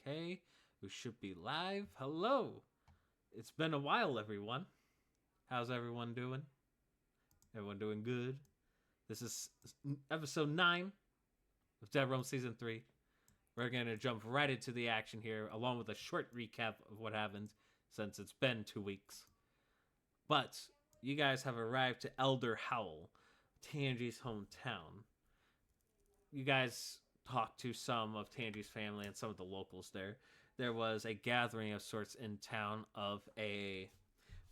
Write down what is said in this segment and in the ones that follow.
Okay, we should be live. Hello. It's been a while, everyone. How's everyone doing? Everyone doing good? This is episode 9 of Dead Realm Season 3. We're going to jump right into the action here, along with a short recap of what happened since it's been 2 weeks. But you guys have arrived to Elder Howl, Tangi's hometown. You guys talked to some of Tangi's family and some of the locals there. There was a gathering of sorts in town of a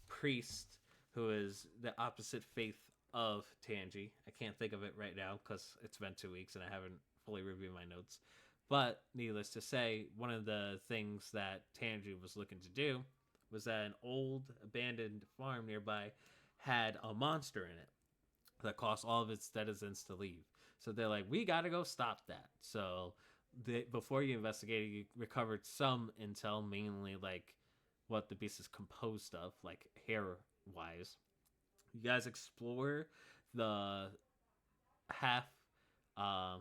priest who is the opposite faith of Tangi. I can't think of it right now because it's been 2 weeks and I haven't fully reviewed my notes. But needless to say, one of the things that Tangi was looking to do was that an old abandoned farm nearby had a monster in it that caused all of its citizens to leave. So they're like, we got to go stop that. So before you investigated, you recovered some intel, mainly like what the beast is composed of, like hair wise. You guys explore the half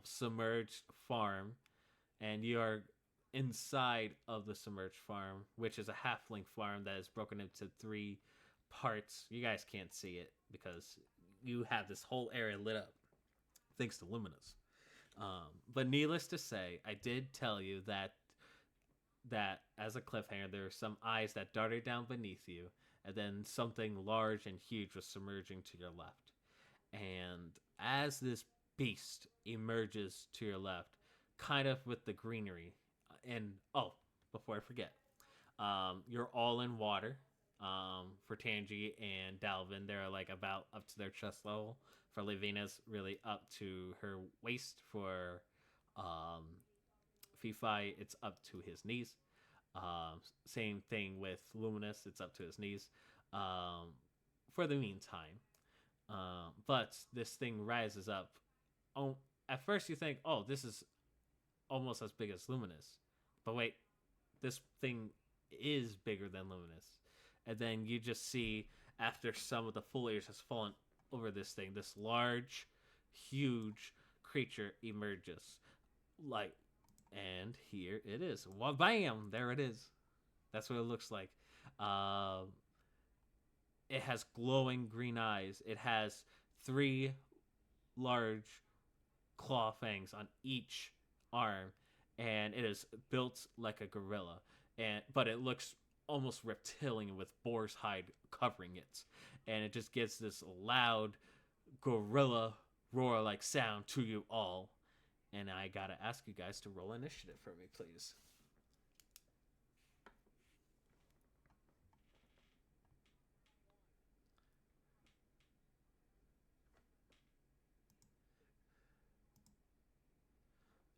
submerged farm, and you are inside of the submerged farm, which is a halfling farm that is broken into 3 parts. You guys can't see it because you have this whole area lit up thanks to Luminous. But needless to say, I did tell you that as a cliffhanger, there were some eyes that darted down beneath you, and then something large and huge was submerging to your left. And as this beast emerges to your left, kind of with the greenery, and oh, before I forget, you're all in water. For Tangi and Dalvin, they're like about up to their chest level. For Levina's really up to her waist. For um, Fifi, it's up to his knees. Same thing with Luminous, it's up to his knees. For the meantime, but this thing rises up. Oh, at first you think, oh, this is almost as big as Luminous, but wait, this thing is bigger than Luminous. And then you just see, after some of the foliage has fallen over this thing, this large, huge creature emerges. Like, and here it is. Well, bam! There it is. That's what it looks like. Uh, it has glowing green eyes. It has 3 large claw fangs on each arm, and it is built like a gorilla. But it looks almost reptilian with boar's hide covering it, and it just gives this loud gorilla roar like sound to you all. And I gotta ask you guys to roll initiative for me, please.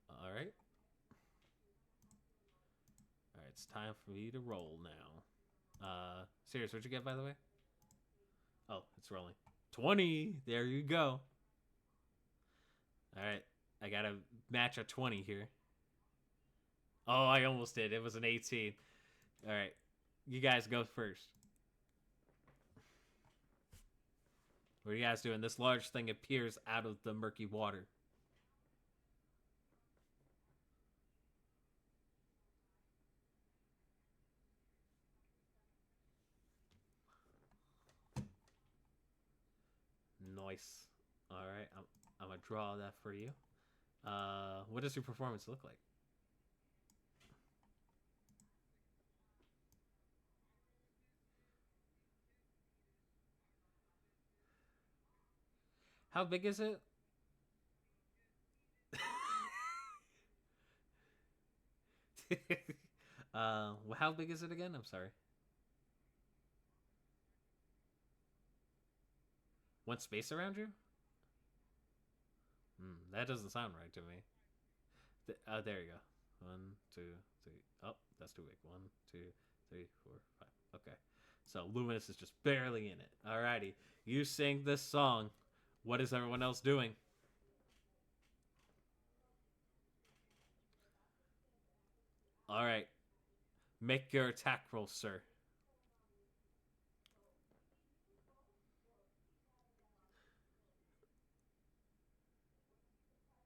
All right. All right, it's time for me to roll now. Serious, what'd you get, by the way? Oh, it's rolling. 20. There you go. All right. I got to match a 20 here. Oh, I almost did. It was an 18. All right. You guys go first. What are you guys doing? This large thing appears out of the murky water. Nice. All right. I'm going to draw that for you. What does your performance look like? How big is it? How big is it again? I'm sorry. One space around you? That doesn't sound right to me. There you go. 1, 2, 3. Oh, that's too big. 1, 2, 3, 4, 5. Okay. So Luminous is just barely in it. Alrighty. You sing this song. What is everyone else doing? Alright. Make your attack roll, sir.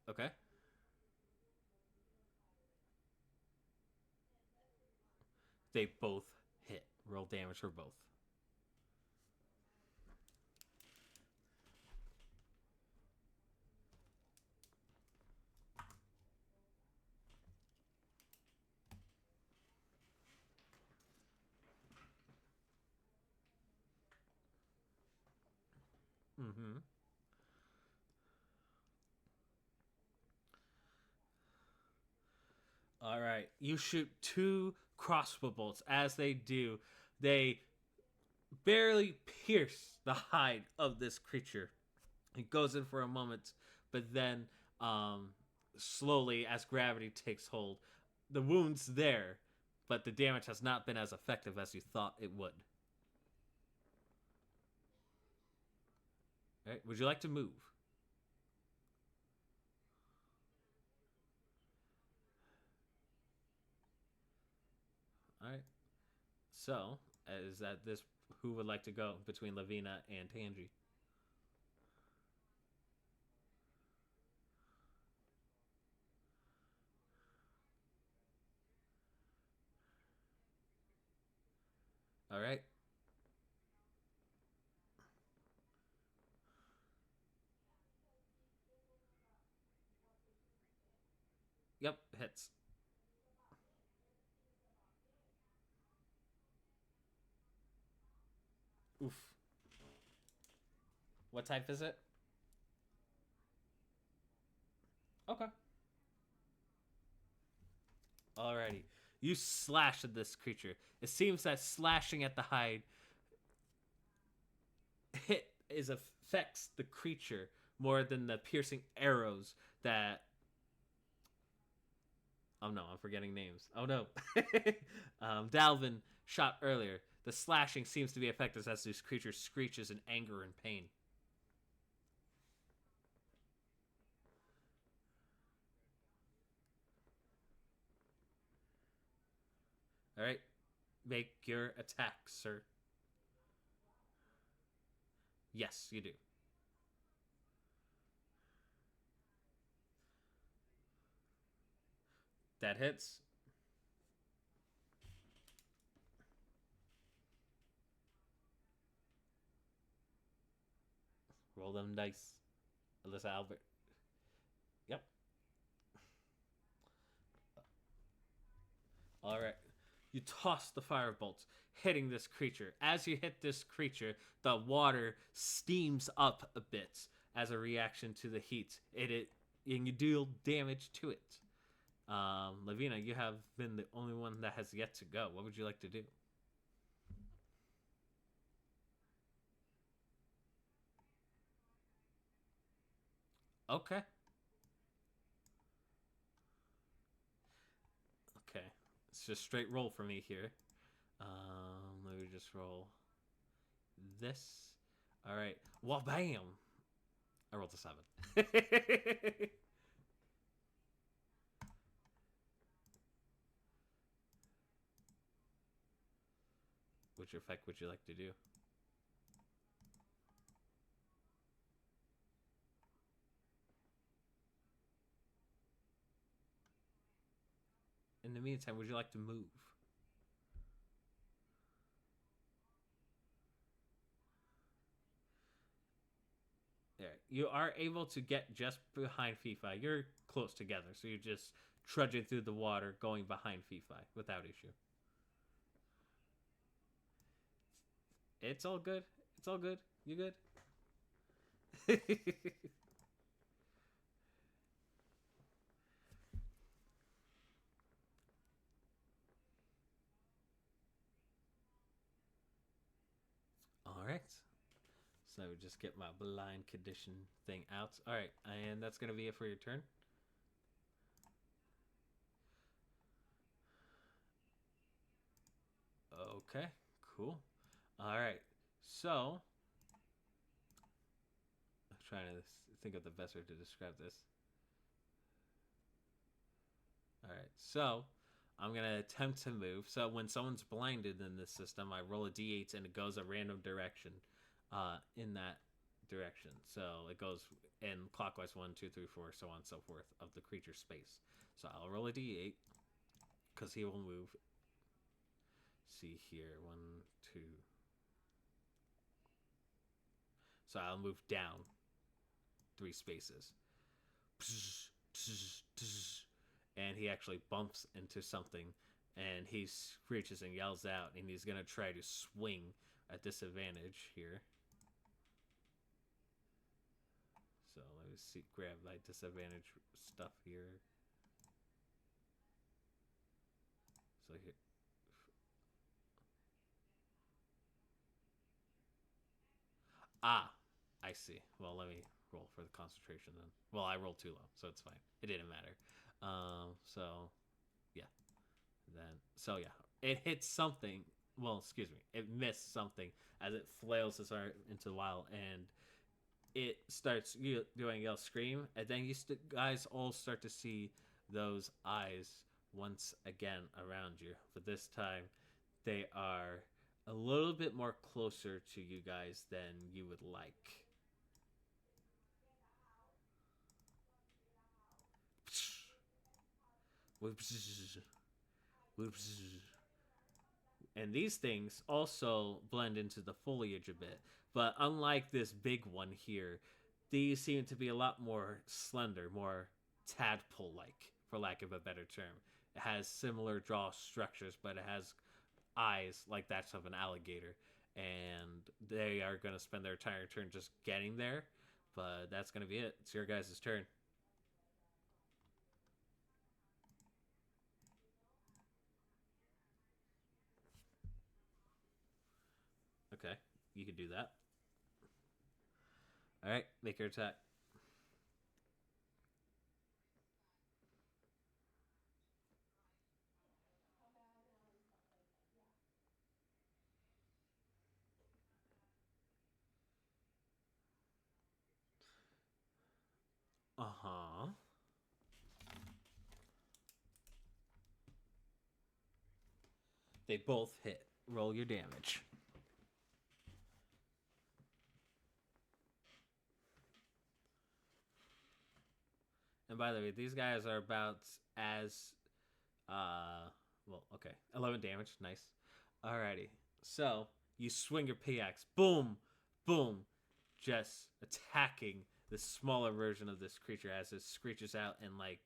Okay. They both hit. Roll damage for both. Mm-hmm. All right. You shoot 2 crossbow bolts. As they do, they barely pierce the hide of this creature. It goes in for a moment, but then um, slowly, as gravity takes hold, the wound's there, but the damage has not been as effective as you thought it would. All right. Would you like to move? All right. So, is that this? Who would like to go between Lavina and Tangi? All right. Yep, hits. Oof. What type is it? Okay. Alrighty. You slash at this creature. It seems that slashing at the hide hit is affects the creature more than the piercing arrows that. Oh no, I'm forgetting names. Oh no. Dalvin shot earlier. The slashing seems to be effective as this creature screeches in anger and pain. Alright. Make your attack, sir. Yes, you do. That hits. Roll them dice. Alyssa Albert. Yep. All right. You toss the fire bolts, hitting this creature. As you hit this creature, the water steams up a bit as a reaction to the heat. And you deal damage to it. Lavina, you have been the only one that has yet to go. What would you like to do? Okay. Okay. It's just straight roll for me here. Let me just roll this. All right. Well, bam. I rolled a 7. Which effect would you like to do? In the meantime, would you like to move? There. You are able to get just behind FIFA. You're close together, so you're just trudging through the water, going behind FIFA without issue. It's all good. It's all good. You good? All right. So just get my blind condition thing out. All right, and that's gonna be it for your turn. Okay, cool. All right, so I'm trying to think of the best way to describe this. All right, so I'm gonna attempt to move. So when someone's blinded in this system, I roll a d8 and it goes a random direction, in that direction. So it goes in clockwise 1, 2, 3, 4, so on and so forth of the creature's space. So I'll roll a d8 because he will move. see here. 1, 2. So I'll move down 3 spaces. And he actually bumps into something, and he screeches and yells out, and he's going to try to swing at disadvantage here. So let me see, grab my disadvantage stuff here. So here. Ah, I see. Well, let me roll for the concentration then. Well, I rolled too low, so it's fine. It didn't matter. So yeah. So yeah, it hits something. Well, excuse me, it missed something as it flails its arm into the wild, and it starts doing yell scream, and then guys all start to see those eyes once again around you. But this time, they are a little bit more closer to you guys than you would like. And these things also blend into the foliage a bit. But unlike this big one here, these seem to be a lot more slender, more tadpole like, for lack of a better term. It has similar jaw structures, but it has eyes like that's of an alligator. And they are going to spend their entire turn just getting there. But that's going to be it. It's your guys' turn. Okay, you can do that. All right, make your attack. Uh huh. They both hit. Roll your damage. And by the way, these guys are about as well, okay. 11 damage. Nice. Alrighty. So, you swing your pickaxe. Boom. Boom. Just attacking the smaller version of this creature as it screeches out and like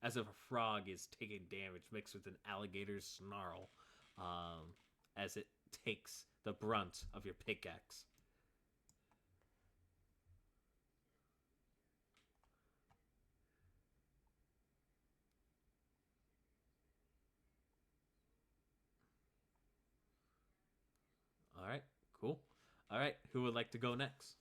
as if a frog is taking damage mixed with an alligator's snarl as it takes the brunt of your pickaxe. All right, cool. All right, who would like to go next?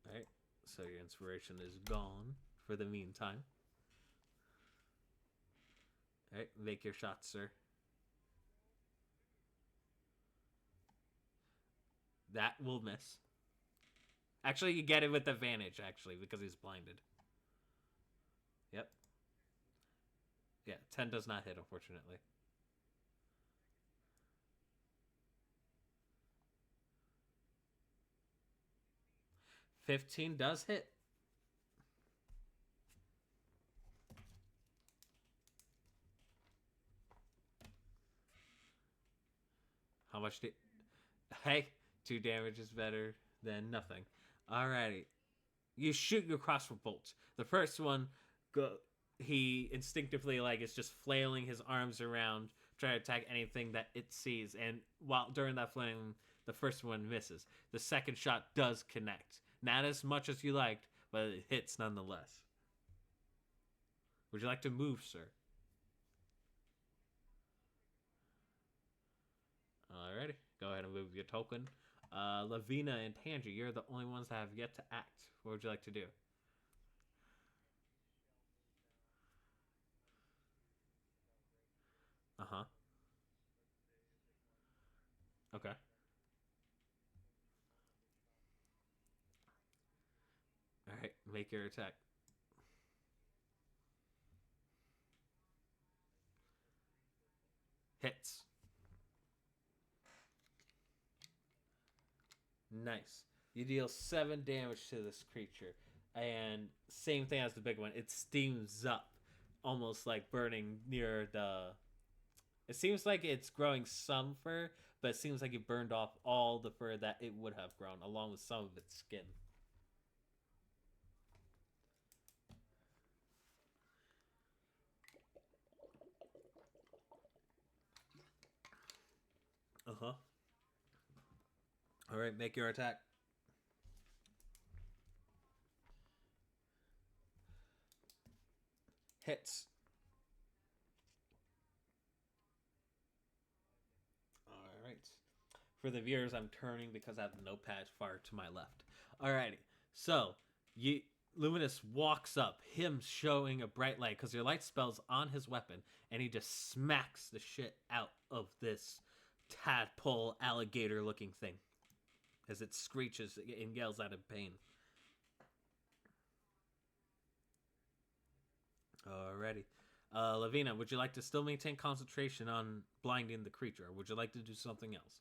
All right, so your inspiration is gone for the meantime. All right, make your shot, sir. That will miss. Actually, you get it with advantage, actually, because he's blinded. Yep. Yeah, 10 does not hit, unfortunately. 15 does hit. How much did... Hey, 2 damage is better than nothing. Alrighty. You shoot your crossbow bolts. The first one, he instinctively like is just flailing his arms around, trying to attack anything that it sees. And while during that flailing, the first one misses. The second shot does connect. Not as much as you liked, but it hits nonetheless. Would you like to move, sir? Alrighty. Go ahead and move your token. Lavina and Tangy, you're the only ones that have yet to act. What would you like to do? Uh huh. Okay. Alright, make your attack. Hits. Nice. You deal 7 damage to this creature. And same thing as the big one. It steams up almost like burning near the. It seems like it's growing some fur, but it seems like it burned off all the fur that it would have grown, along with some of its skin. Uh huh. All right, make your attack. Hits. All right. For the viewers, I'm turning because I have the notepad far to my left. Alrighty. So, you Luminous walks up, him showing a bright light because your light spell's on his weapon, and he just smacks the shit out of this tadpole alligator looking thing as it screeches and yells out in pain. Alrighty. Lavina, would you like to still maintain concentration on blinding the creature, or would you like to do something else?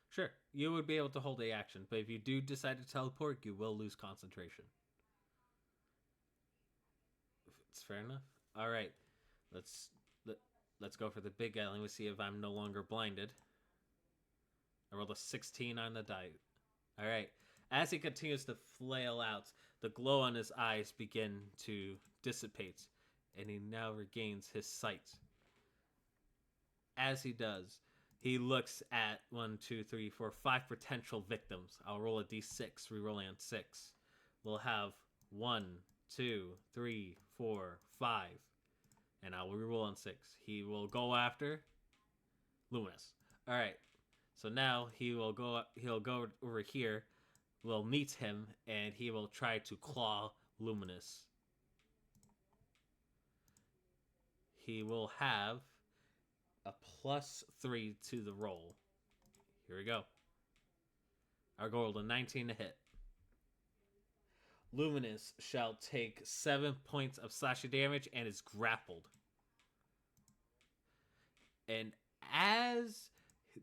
Sure, you would be able to hold a action, but if you do decide to teleport, you will lose concentration. It's fair enough. All right, let's let, let's go for the big guy. Let me see if I'm no longer blinded. I rolled a 16 on the die. All right. As he continues to flail out, the glow on his eyes begin to dissipate, and he now regains his sight. As he does, he looks at one, two, three, four, five potential victims. I'll roll a d6, re-rolling on 6. We'll have 1, 2, 3, 4, 5, and I'll re-roll on 6. He will go after Luminous. All right. So now he'll go over here. We'll meet him, and he will try to claw Luminous. He will have a +3 to the roll. Here we go. I rolled a 19 to hit. Luminous shall take 7 points of slashing damage and is grappled. And as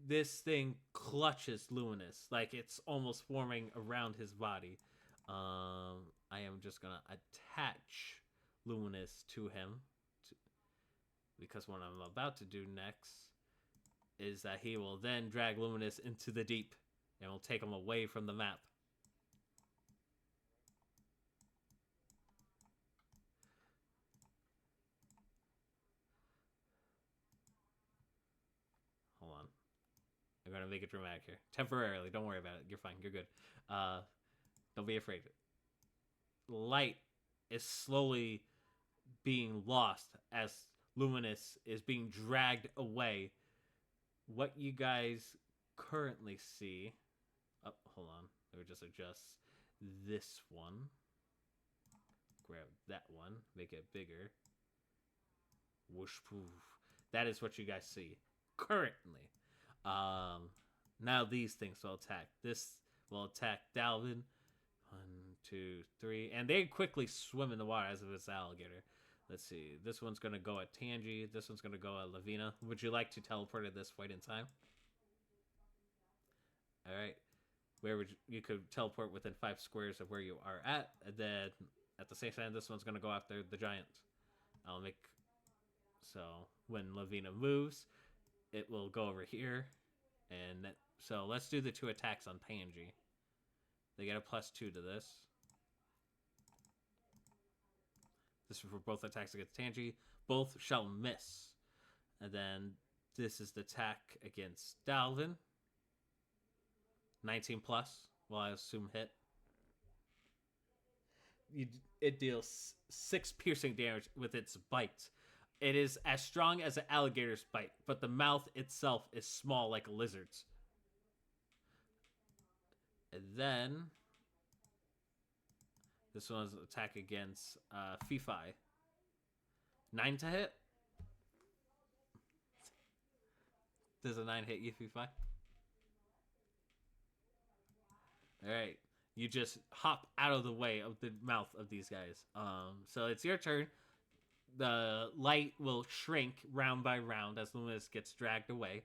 this thing clutches Luminous, like it's almost forming around his body, I am just gonna attach Luminous to him, because what I'm about to do next is that he will then drag Luminous into the deep and will take him away from the map. Hold on. I'm going to make it dramatic here. Temporarily. Don't worry about it. You're fine. You're good. Don't be afraid. Light is slowly being lost as Luminous is being dragged away. What you guys currently see... Oh, hold on. Let me just adjust this one. Grab that one. Make it bigger. Whoosh poof. That is what you guys see currently. Now these things will attack. This will attack Dalvin. 1, 2, 3. And they quickly swim in the water as if it's an alligator. Let's see. This one's going to go at Tangy. This one's going to go at Lavina. Would you like to teleport at this point in time? All right. Where would you could teleport within 5 squares of where you are at. And then at the same time, this one's going to go after the giant. I'll make... So when Lavina moves, it will go over here. And so let's do the 2 attacks on Pangy. They get a +2 to this. This is for both attacks against Tangy. Both shall miss. And then this is the attack against Dalvin. 19 plus. Well, I assume hit. It deals 6 piercing damage with its bite. It is as strong as an alligator's bite, but the mouth itself is small like a lizard's. And then this one's attack against Fifi. 9 to hit. Does a 9 hit you, Fifi? Alright. You just hop out of the way of the mouth of these guys. So it's your turn. The light will shrink round by round as Luminous gets dragged away.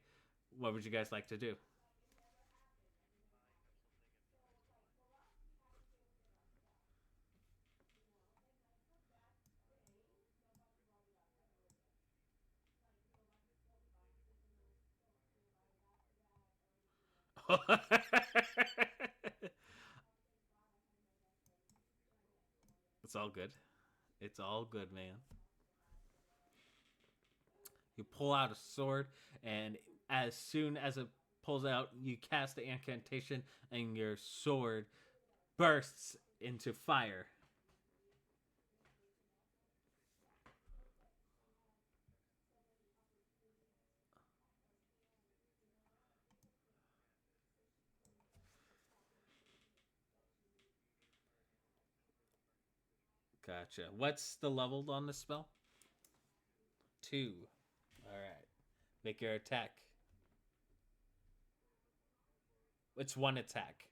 What would you guys like to do? It's all good. It's all good, man. You pull out a sword, and as soon as it pulls out, you cast the incantation, and your sword bursts into fire. Gotcha. What's the level on this spell? 2. All right. Make your attack. It's one attack.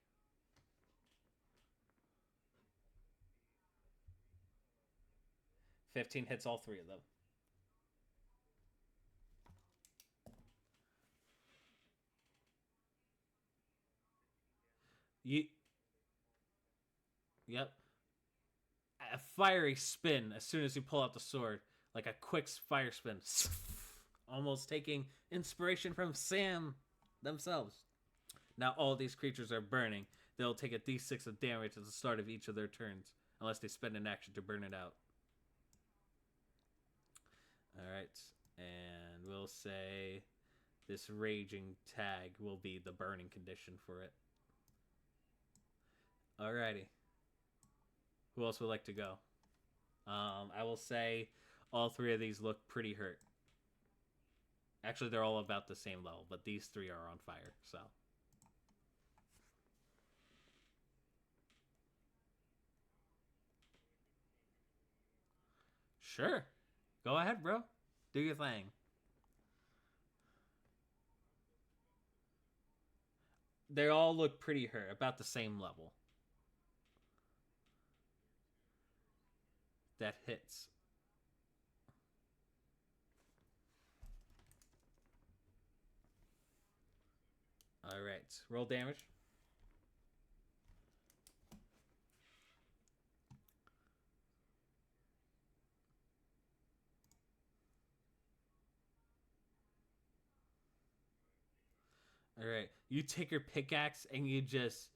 $15 hits all three of them. You. Yep. A fiery spin as soon as you pull out the sword, like a quick fire spin, almost taking inspiration from Sam themselves. Now all these creatures are burning. They'll take a d6 of damage at the start of each of their turns, unless they spend an action to burn it out. Alright, and we'll say this raging tag will be the burning condition for it. Alrighty. Who else would like to go? I will say all three of these look pretty hurt. Actually, they're all about the same level, but these three are on fire, so. Sure. Go ahead, bro. Do your thing. They all look pretty hurt, about the same level. That hits. Alright, roll damage. Alright, you take your pickaxe and you just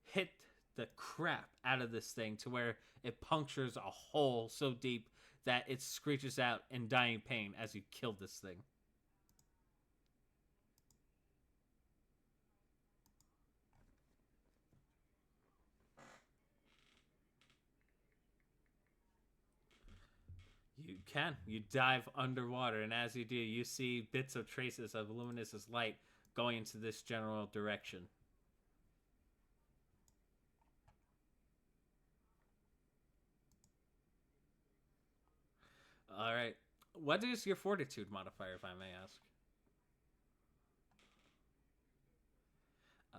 hit the crap out of this thing to where it punctures a hole so deep that it screeches out in dying pain as you kill this thing. You can. You dive underwater, and as you do, you see bits of traces of Luminous's light going into this general direction. All right. What is your fortitude modifier, if I may ask?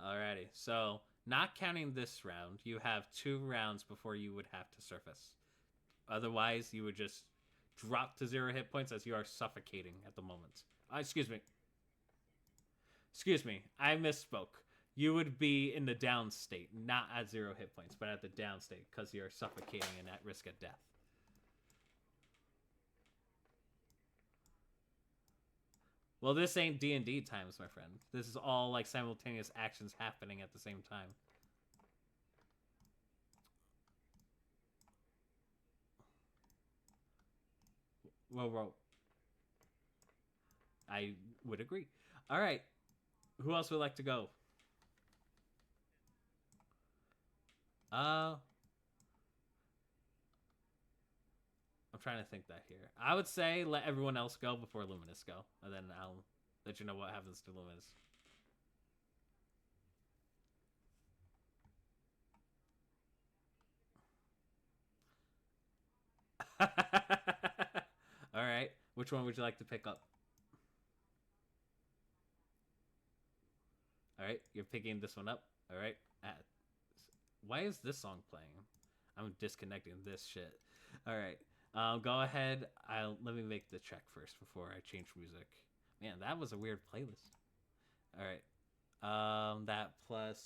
Alrighty. So, not counting this round, you have 2 rounds before you would have to surface. Otherwise, you would just drop to 0 hit points as you are suffocating at the moment. Excuse me. Excuse me. I misspoke. You would be in the down state, not at 0 hit points, but at the down state because you're suffocating and at risk of death. Well, this ain't D&D times, my friend. This is all like simultaneous actions happening at the same time. Well, I would agree. All right. Who else would like to go? I'm trying to think that here. I would say let everyone else go before Luminous go, and then I'll let you know what happens to Luminous. All right. Which one would you like to pick up? All right. You're picking this one up. All right. Why is this song playing? I'm disconnecting this shit. All right. Go ahead. Let me make the check first before I change music. Man, that was a weird playlist. All right. That plus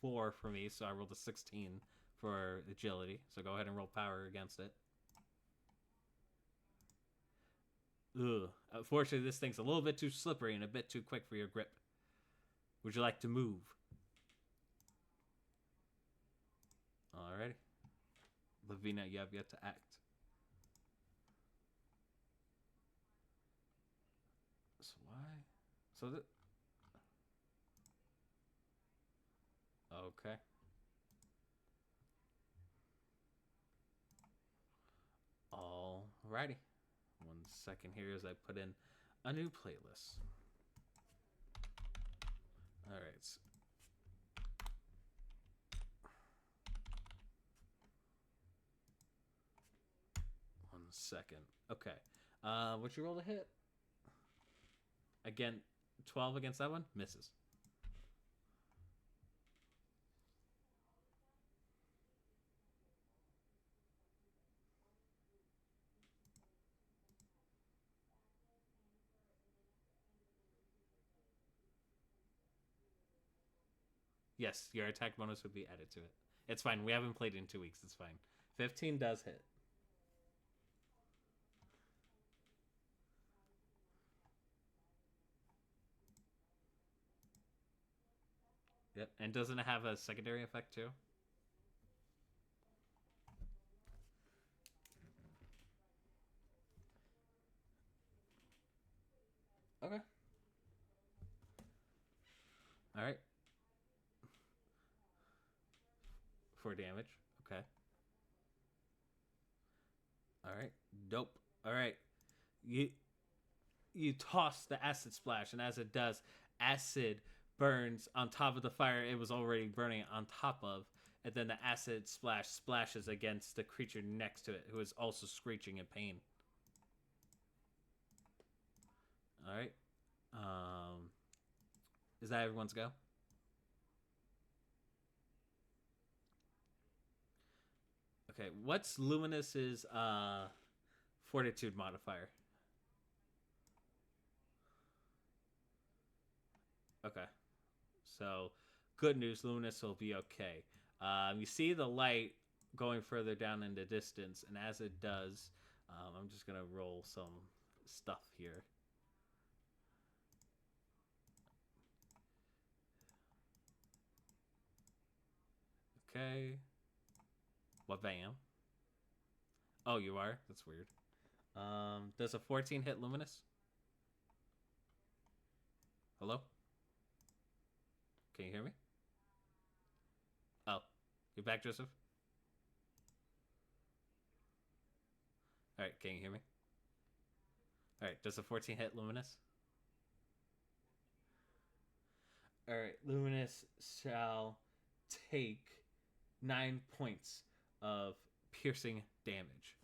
4 for me, so I rolled a 16 for agility. So go ahead and roll power against it. Ugh. Unfortunately, this thing's a little bit too slippery and a bit too quick for your grip. Would you like to move? Alrighty. Lavina, you have yet to act. So why? So that. Okay. Alrighty. 1 second here as I put in a new playlist. Alright. 1 second. Okay. What'd you roll to hit? Again, 12 against that one? Misses. Yes, your attack bonus would be added to it. It's fine. We haven't played in 2 weeks. It's fine. 15 does hit. Yep. And doesn't it have a secondary effect too? Okay. Alright. 4 damage. Okay. Alright. Dope. Alright. You toss the acid splash, and as it does, acid burns on top of the fire it was already burning on top of, and then the acid splash splashes against the creature next to it, who is also screeching in pain. All right. Is that everyone's go? Okay. What's Luminous's fortitude modifier? Okay. So, good news, Luminous will be okay. You see the light going further down in the distance, and as it does, I'm just going to roll some stuff here. Okay. What bam? Oh, you are? That's weird. Does a 14 hit Luminous? Hello? Can you hear me? Oh, you back, Joseph? All right, can you hear me? All right, does a 14 hit Luminous? All right, Luminous shall take 9 points of piercing damage.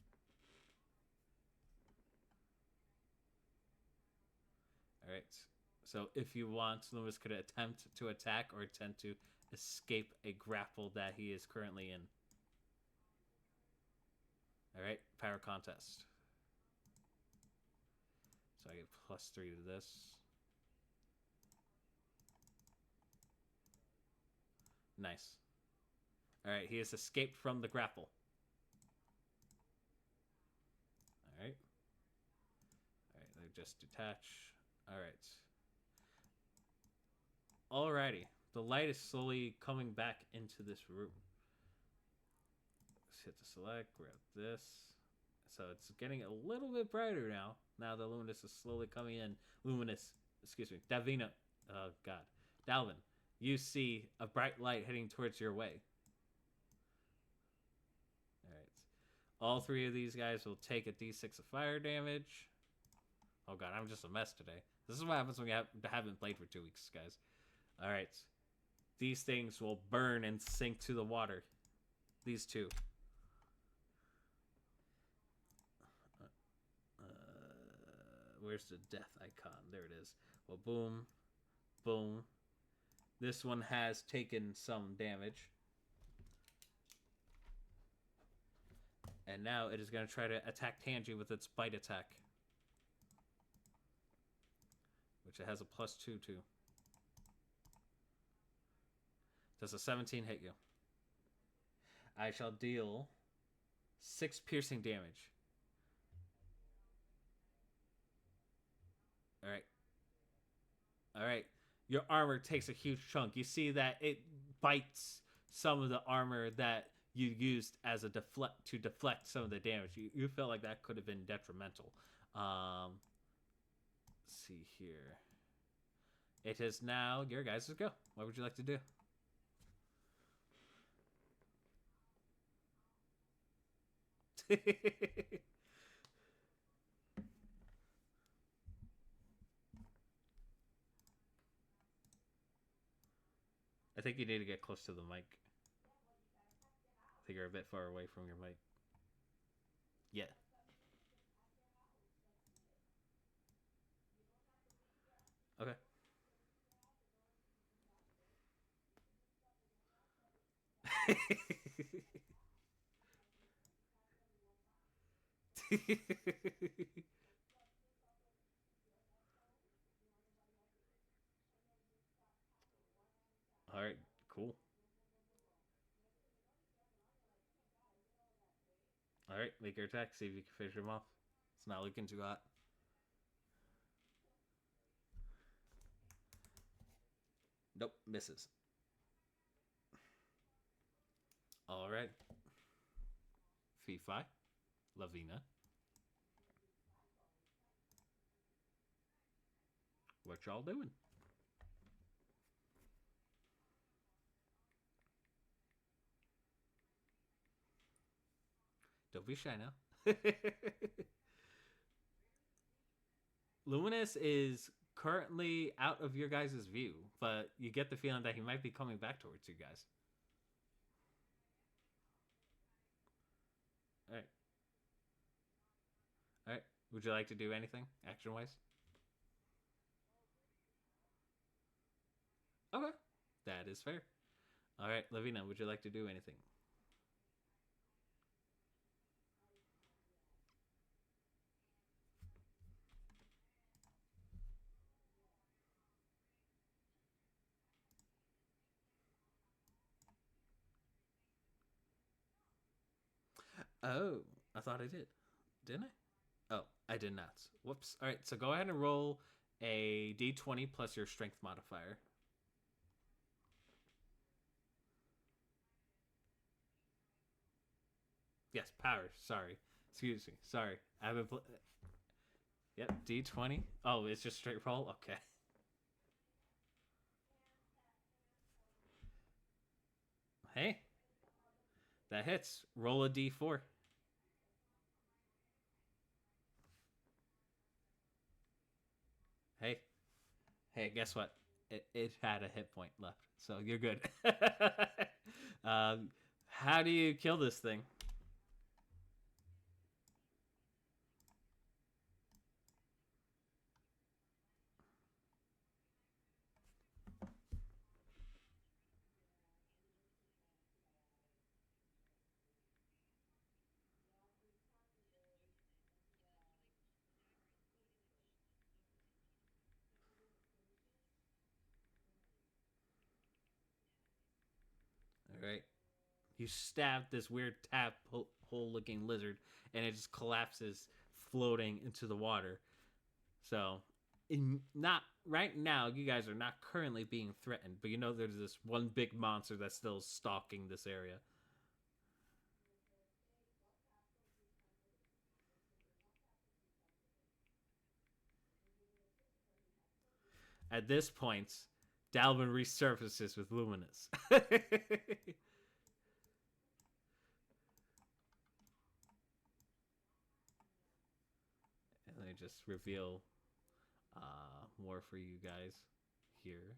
All right. So if you want, Luminous could attempt to attack or attempt to escape a grapple that he is currently in. All right, power contest. So I get +3 to this. Nice. All right, he has escaped from the grapple. All right. All right, they just detach. All right. Alrighty. The light is slowly coming back into this room. Let's hit the select, grab this. So it's getting a little bit brighter now. Now the Luminous is slowly coming in. Excuse me, Davina. Oh, God. Dalvin, you see a bright light heading towards your way. Alright. All 3 of these guys will take a d6 of fire damage. Oh, God, I'm just a mess today. This is what happens when you haven't played for 2 weeks, guys. Alright. These things will burn and sink to the water. These 2. Where's the death icon? There it is. Well, boom. Boom. This one has taken some damage. And now it is going to try to attack Tangy with its bite attack, which it has a +2 to. Does a 17 hit you? I shall deal 6 piercing damage. Alright. Alright. Your armor takes a huge chunk. You see that it bites some of the armor that you used as a deflect some of the damage. You felt like that could have been detrimental. Let's see here. It is now your guys' go. What would you like to do? I think you need to get close to the mic. I think you're a bit far away from your mic. Yeah. Okay. All right, cool. All right, make your attack. See if you can finish him off. It's not looking too hot. Nope, misses. All right. Fee-Fi. Lavina. What y'all doing? Don't be shy now. Luminous is currently out of your guys' view, but you get the feeling that he might be coming back towards you guys. All right. All right. Would you like to do anything action-wise? Okay. That is fair. All right, Lavina, would you like to do anything? Oh, I thought I did. Didn't I? Oh, I did not. Whoops. All right, so go ahead and roll a d20 plus your strength modifier. Yes, power. Sorry. Excuse me. Sorry. I haven't Yep, d20. Oh, it's just straight roll? Okay. Hey, that hits. Roll a d4. Hey, hey, guess what? It had a hit point left, so you're good. How do you kill this thing? All right. You stab this weird tap hole looking lizard, and it just collapses, floating into the water. So, not right now, you guys are not currently being threatened, but you know there's this one big monster that's still stalking this area. At this point, Dalvin resurfaces with Luminous. And let me just reveal more for you guys here.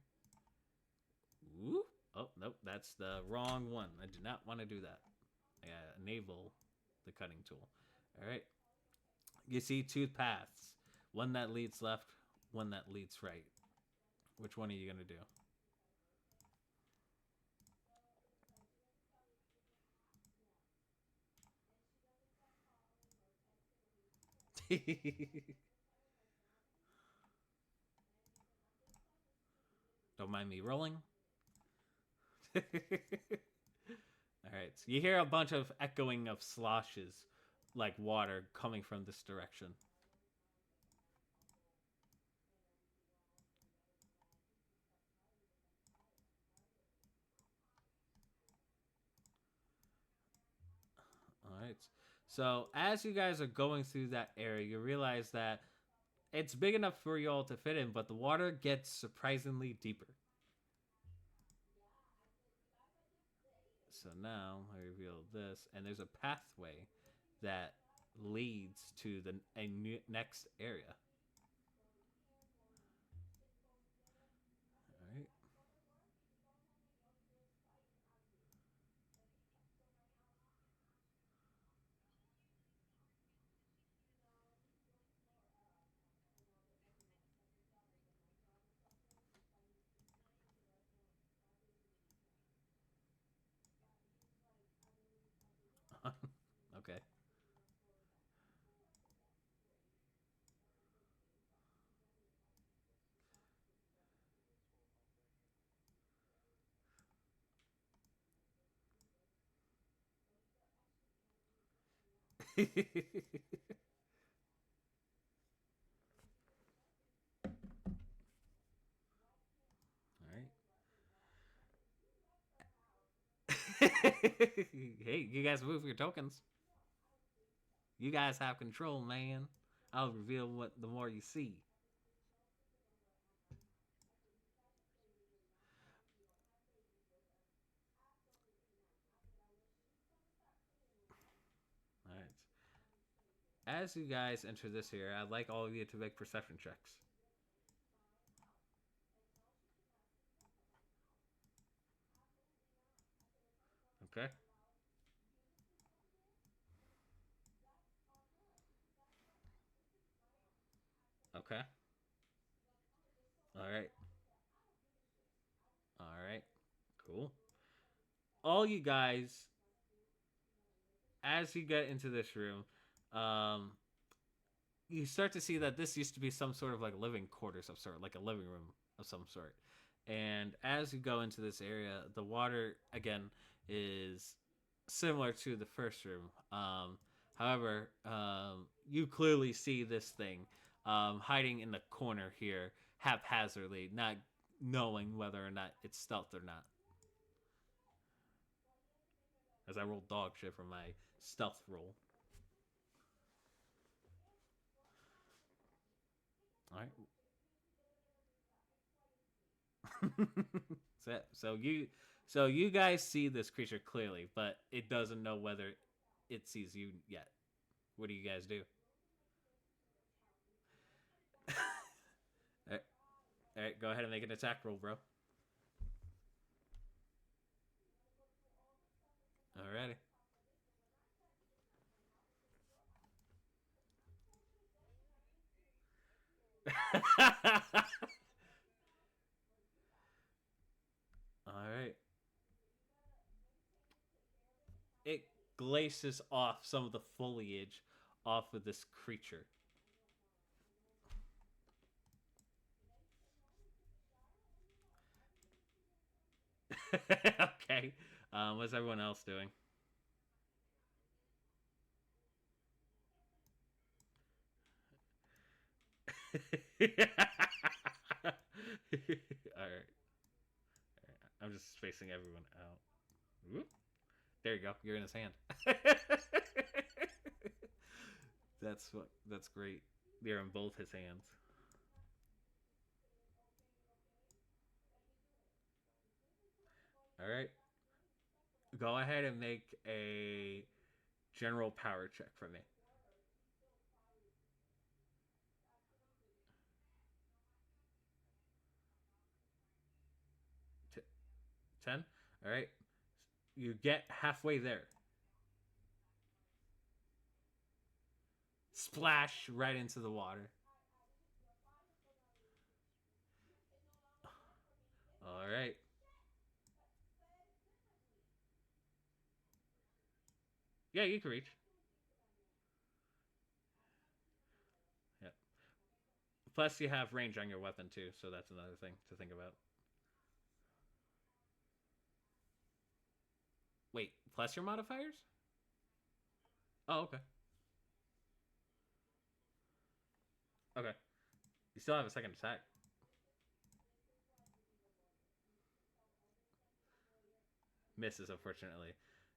Ooh. Oh, nope, that's the wrong one. I do not want to do that. I gotta enable the cutting tool. All right. You see two paths. One that leads left, one that leads right. Which one are you going to do? Don't mind me rolling. All right. So you hear a bunch of echoing of sloshes, like water, coming from this direction. All right. So as you guys are going through that area, you realize that it's big enough for you all to fit in, but the water gets surprisingly deeper. So now I reveal this, and there's a pathway that leads to the next area. All right. Okay. All right. Hey, you guys move your tokens. You guys have control, man. I'll reveal what the more you see. All right. As you guys enter this here, I'd like all of you to make perception checks. Okay. Okay. All right. All right. Cool. All you guys, as you get into this room, um, you start to see that this used to be some sort of like living quarters of sort, like a living room of some sort. And as you go into this area, the water again is similar to the first room. However, you clearly see this thing hiding in the corner here, haphazardly, not knowing whether or not it's stealth or not. As I roll dog shit for my stealth roll. All right. So you guys see this creature clearly, but it doesn't know whether it sees you yet. What do you guys do? All right, all right, go ahead and make an attack roll, bro. Alrighty. All right. It glaces off some of the foliage off of this creature. Okay. What's everyone else doing? All right. I'm just spacing everyone out. Whoop. There you go. You're in his hand. That's great. You're in both his hands. All right. Go ahead and make a general power check for me. 10. All right. You get halfway there. Splash right into the water. All right. Yeah, you can reach. Plus, you have range on your weapon too, so that's another thing to think about. Wait, plus your modifiers? Oh, okay. Okay. You still have a second attack. Misses, unfortunately.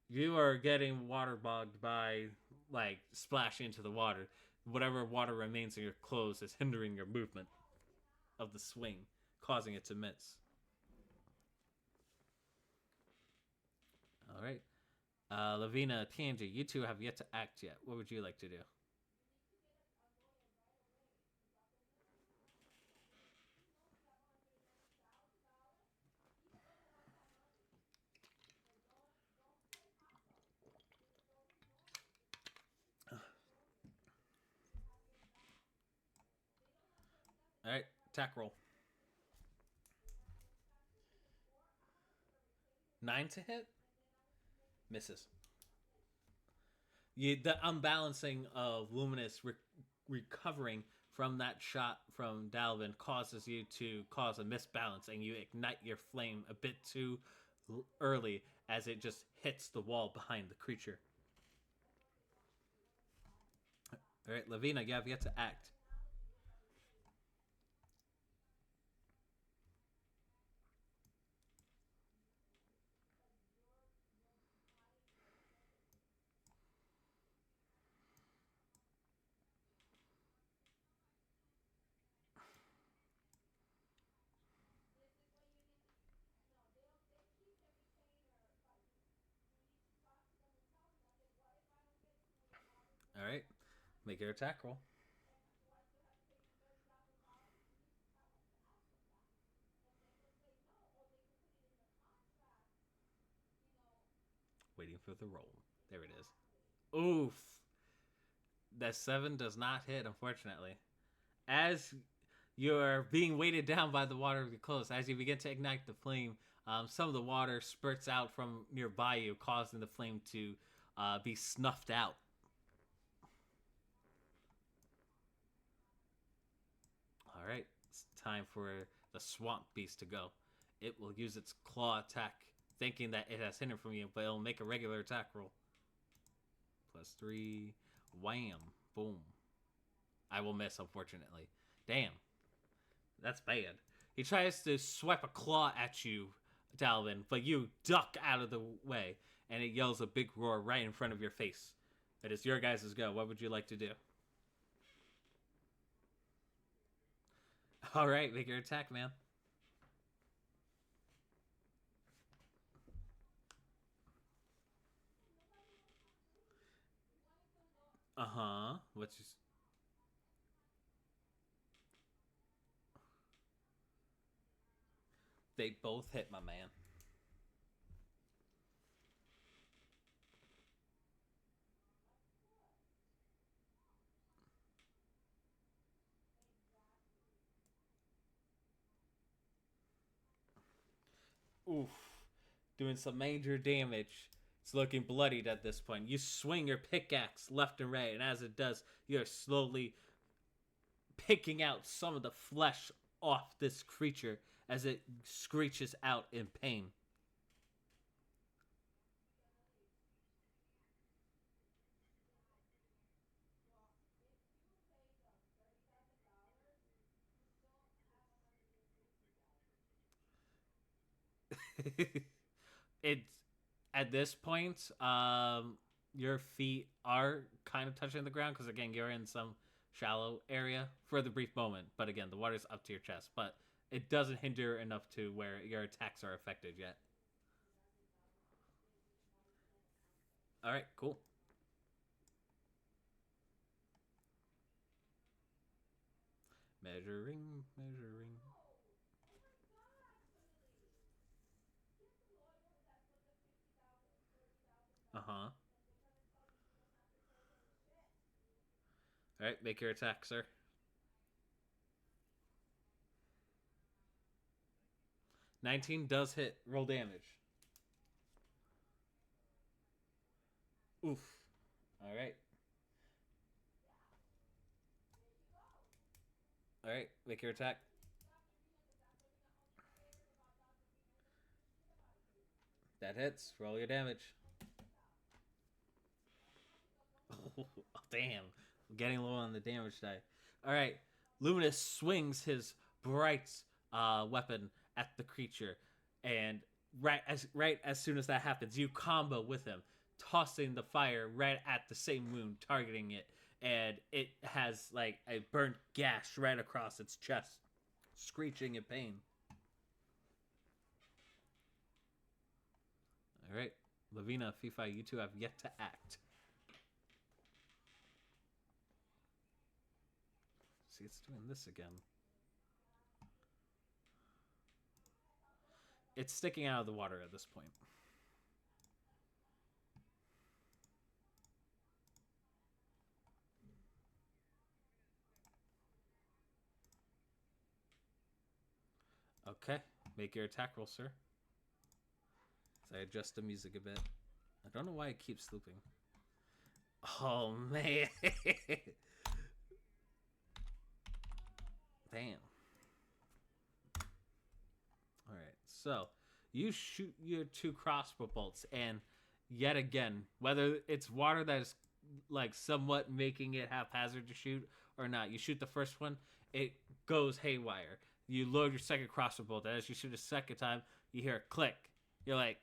You are getting waterbogged by, like, splashing into the water. Whatever water remains in your clothes is hindering your movement of the swing, causing it to miss. All right. Lavina, TNG, you two have yet to act yet. What would you like to do? All right, attack roll. 9 to hit? Misses. The unbalancing of Luminous recovering from that shot from Dalvin causes you to cause a misbalance, and you ignite your flame a bit too early as it just hits the wall behind the creature. All right, Lavina, you have yet to act. All right, make your attack roll. Waiting for the roll. There it is. Oof. That 7 does not hit, unfortunately. As you're being weighted down by the water of your clothes, as you begin to ignite the flame, some of the water spurts out from nearby you, causing the flame to be snuffed out. All right, it's time for the swamp beast to go. It will use its claw attack, thinking that it has hidden from you, but it'll make a regular attack roll. +3. Wham. Boom. I will miss, unfortunately. Damn. That's bad. He tries to swipe a claw at you, Dalvin, but you duck out of the way, and it yells a big roar right in front of your face. It is your guys' go. What would you like to do? All right, make your attack, man. Uh-huh. What's your... They both hit, my man. Oof. Doing some major damage. It's looking bloodied at this point. You swing your pickaxe left and right, and as it does, you're slowly picking out some of the flesh off this creature as it screeches out in pain. It's at this point, your feet are kind of touching the ground because again, you're in some shallow area for the brief moment. But again, the water's up to your chest, but it doesn't hinder enough to where your attacks are affected yet. All right, cool. Measuring, measuring. Uh huh. All right, make your attack, sir. 19 does hit. Roll damage. Oof. All right. All right, make your attack. That hits. Roll your damage. Oh, damn. I'm getting low on the damage die. All right. Luminous swings his bright weapon at the creature, and right as soon as that happens, you combo with him, tossing the fire right at the same wound, targeting it, and it has like a burnt gash right across its chest, screeching in pain. All right, Lavina, Fifi, you two have yet to act. See, it's doing this again. It's sticking out of the water at this point. Okay, make your attack roll, sir. So I adjust the music a bit. I don't know why it keeps looping. Oh, man. Damn. Alright, so you shoot your two crossbow bolts, and yet again, whether it's water that is like somewhat making it haphazard to shoot or not, you shoot the first one, it goes haywire. You load your second crossbow bolt, and as you shoot a second time, you hear a click. You're like,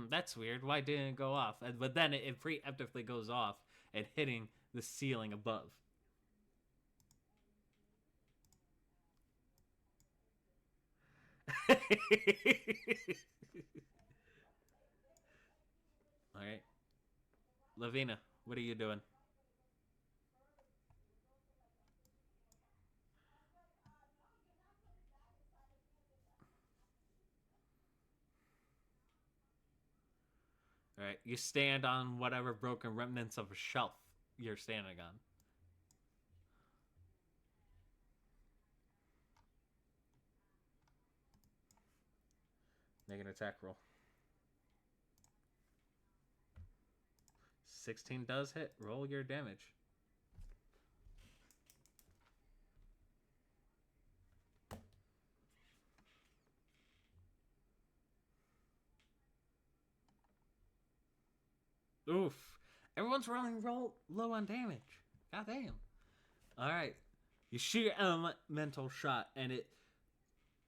that's weird. Why didn't it go off? But then it preemptively goes off and hitting the ceiling above. All right, Lavina, what are you doing? All right, you stand on whatever broken remnants of a shelf you're standing on. Make an attack roll. 16 does hit. Roll your damage. Oof. Everyone's rolling low on damage. God damn. All right. You shoot an elemental shot, and it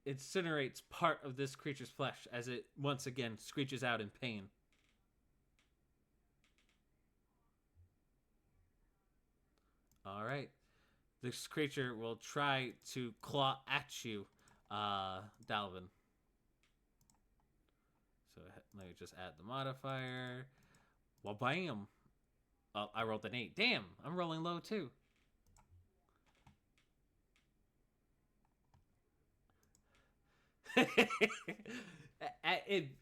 incinerates part of this creature's flesh as it once again screeches out in pain. All right. This creature will try to claw at you, Dalvin. So let me just add the modifier. Well, bam. Oh, I rolled an 8. Damn, I'm rolling low too.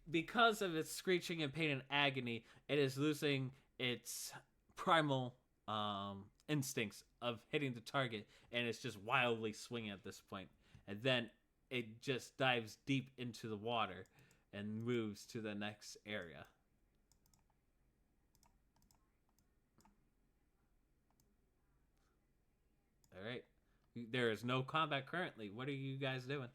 Because of its screeching and pain and agony, it is losing its primal instincts of hitting the target, and it's just wildly swinging at this point. And then it just dives deep into the water and moves to the next area. All right. There is no combat currently. What are you guys doing?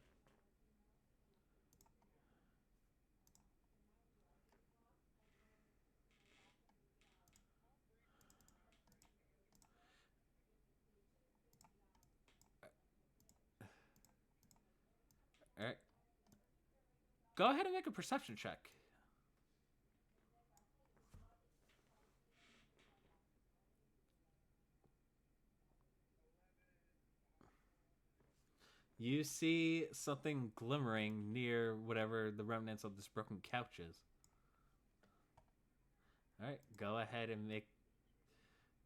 All right. Go ahead and make a perception check. You see something glimmering near whatever the remnants of this broken couch is. All right, go ahead and make.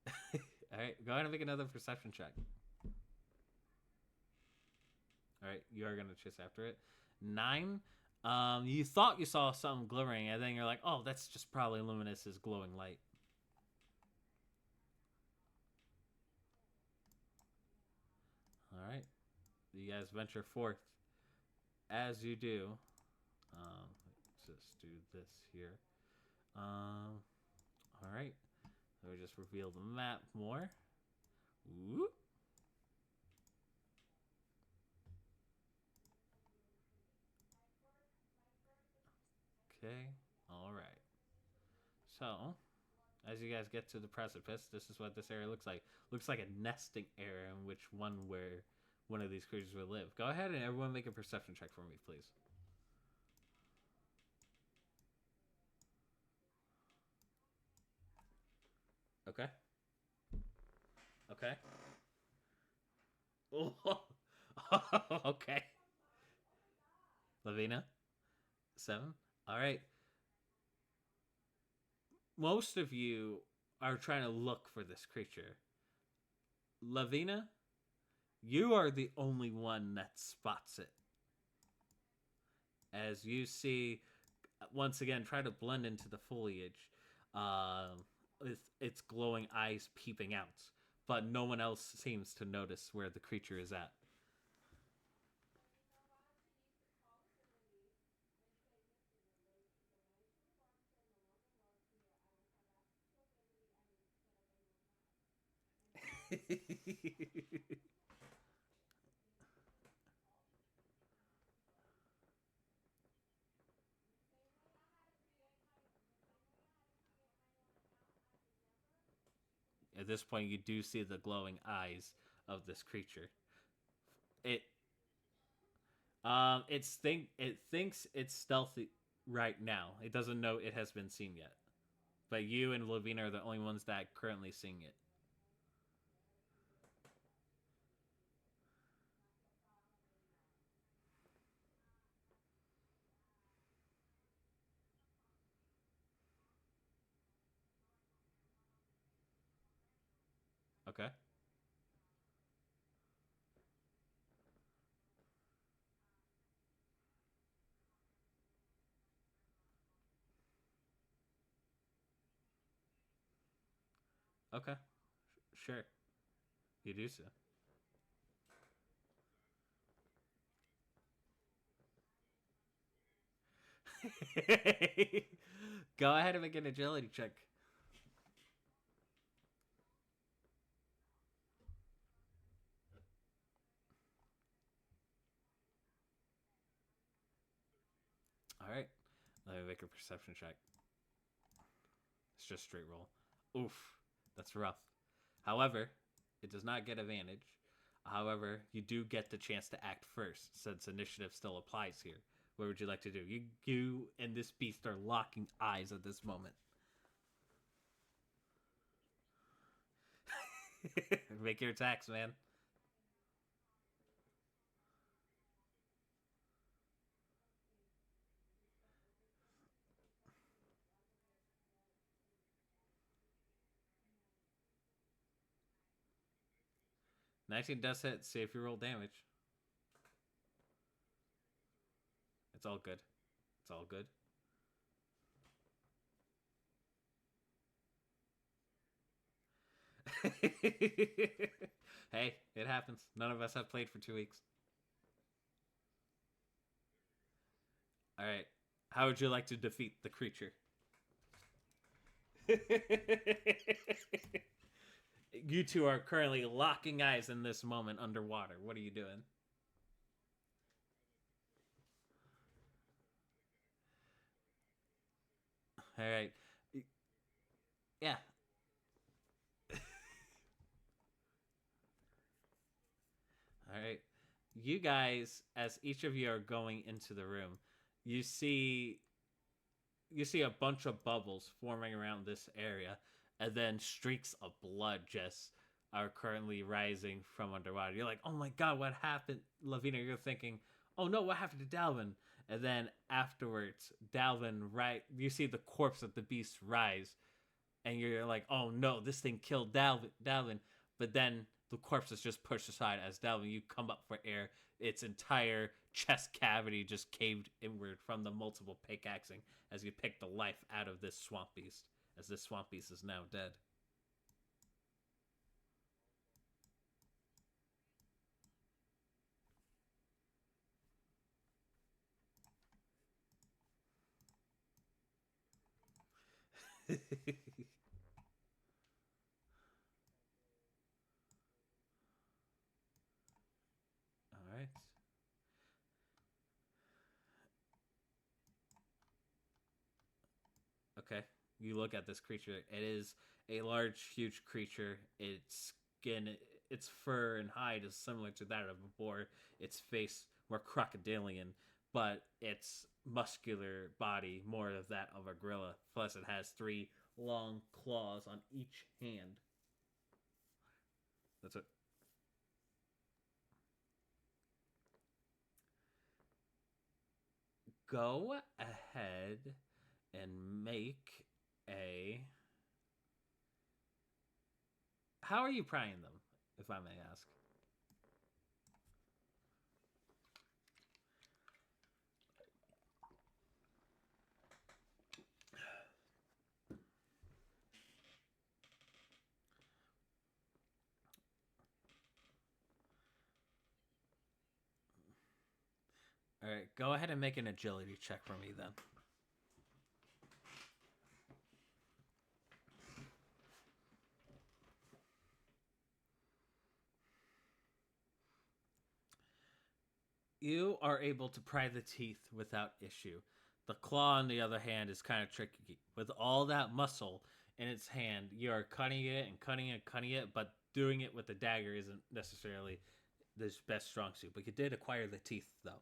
All right, go ahead and make another perception check. All right, you are gonna chase after it. 9. You thought you saw something glimmering, and then you're like, "Oh, that's just probably Luminous's glowing light." All right, you guys venture forth. As you do, let's just do this here. All right, so we just reveal the map more. Ooh. Okay. All right. So, as you guys get to the precipice, this is what this area looks like. Looks like a nesting area in which one where one of these creatures will live. Go ahead and everyone make a perception check for me, please. Okay. Okay. Oh, okay. Lavina, 7. All right. Most of you are trying to look for this creature. Lavina, you are the only one that spots it. As you see, once again, try to blend into the foliage, with its glowing eyes peeping out, but no one else seems to notice where the creature is at. At this point, you do see the glowing eyes of this creature. It it thinks it's stealthy right now. It doesn't know it has been seen yet. But you and Lavina are the only ones that are currently seeing it. Okay. Okay. Sure. You do so. Go ahead and make an agility check. All right. Let me make a perception check. It's just straight roll. Oof. That's rough. However, it does not get advantage. However, you do get the chance to act first since initiative still applies here. What would you like to do? You and this beast are locking eyes at this moment. Make your attacks, man. 19 does hit. See if you roll damage. It's all good. It's all good. Hey, it happens. None of us have played for 2 weeks. All right. How would you like to defeat the creature? You two are currently locking eyes in this moment underwater. What are you doing? All right. Yeah. All right. You guys, as each of you are going into the room, you see you see a bunch of bubbles forming around this area, and then streaks of blood just are currently rising from underwater. You're like, oh my god, what happened? Lavina, you're thinking, oh no, what happened to Dalvin? And then afterwards, Dalvin, right, you see the corpse of the beast rise, and you're like, oh no, this thing killed Dalvin. But then the corpse is just pushed aside as Dalvin, you come up for air. Its entire chest cavity just caved inward from the multiple pickaxing as you pick the life out of this swamp beast, as this swamp beast is now dead. All right. Okay. You look at this creature. It is a large, huge creature. Its skin, its fur and hide is similar to that of a boar. Its face more crocodilian, but its muscular body more of that of a gorilla. Plus, it has three long claws on each hand. That's it. Go ahead and make a. How are you prying them, if I may ask? All right, go ahead and make an agility check for me then. You are able to pry the teeth without issue. The claw, on the other hand, is kind of tricky. With all that muscle in its hand, you are cutting it and cutting it and cutting it, but doing it with the dagger isn't necessarily the best strong suit. But you did acquire the teeth, though.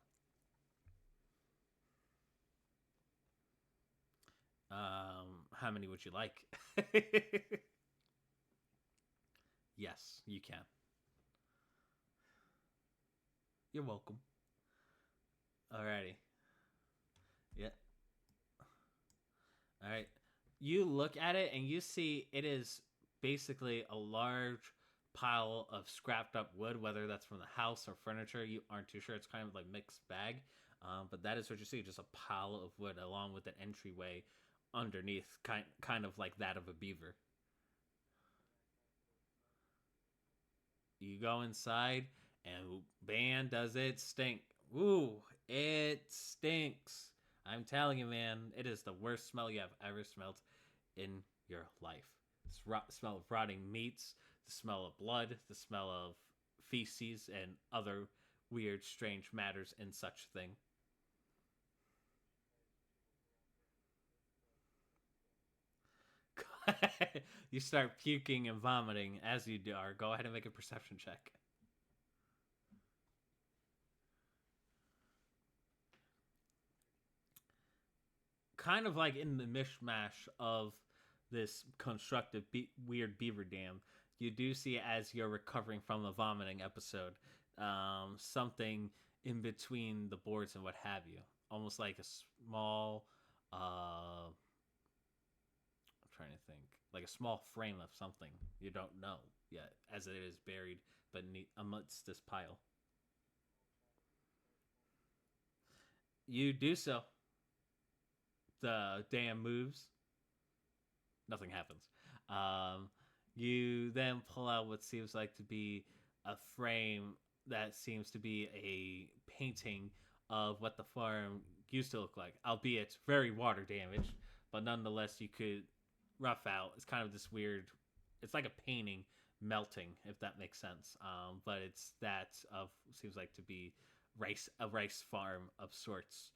How many would you like? Yes, you can. You're welcome. Alrighty. Yeah. All right. You look at it and you see it is basically a large pile of scrapped up wood, whether that's from the house or furniture. You aren't too sure. It's kind of like mixed bag. But that is what you see, just a pile of wood along with an entryway underneath, kind of like that of a beaver. You go inside, and man, does it stink. Ooh, it stinks. I'm telling you, man, it is the worst smell you have ever smelled in your life. This smell of rotting meats, the smell of blood, the smell of feces, and other weird, strange matters in such thing. You start puking and vomiting as you are. Go ahead and make a perception check. Kind of like in the mishmash of this constructed weird beaver dam, you do see as you're recovering from the vomiting episode, something in between the boards and what have you, almost like a small. I'm trying to think, like a small frame of something you don't know yet, as it is buried beneath amidst this pile. You do so. The dam moves, nothing happens. Um, you then pull out what seems like to be a frame that seems to be a painting of what the farm used to look like, albeit very water damaged, but nonetheless you could rough out. It's kind of this weird. It's like a painting melting, if that makes sense. But it's that of seems like to be a rice farm of sorts,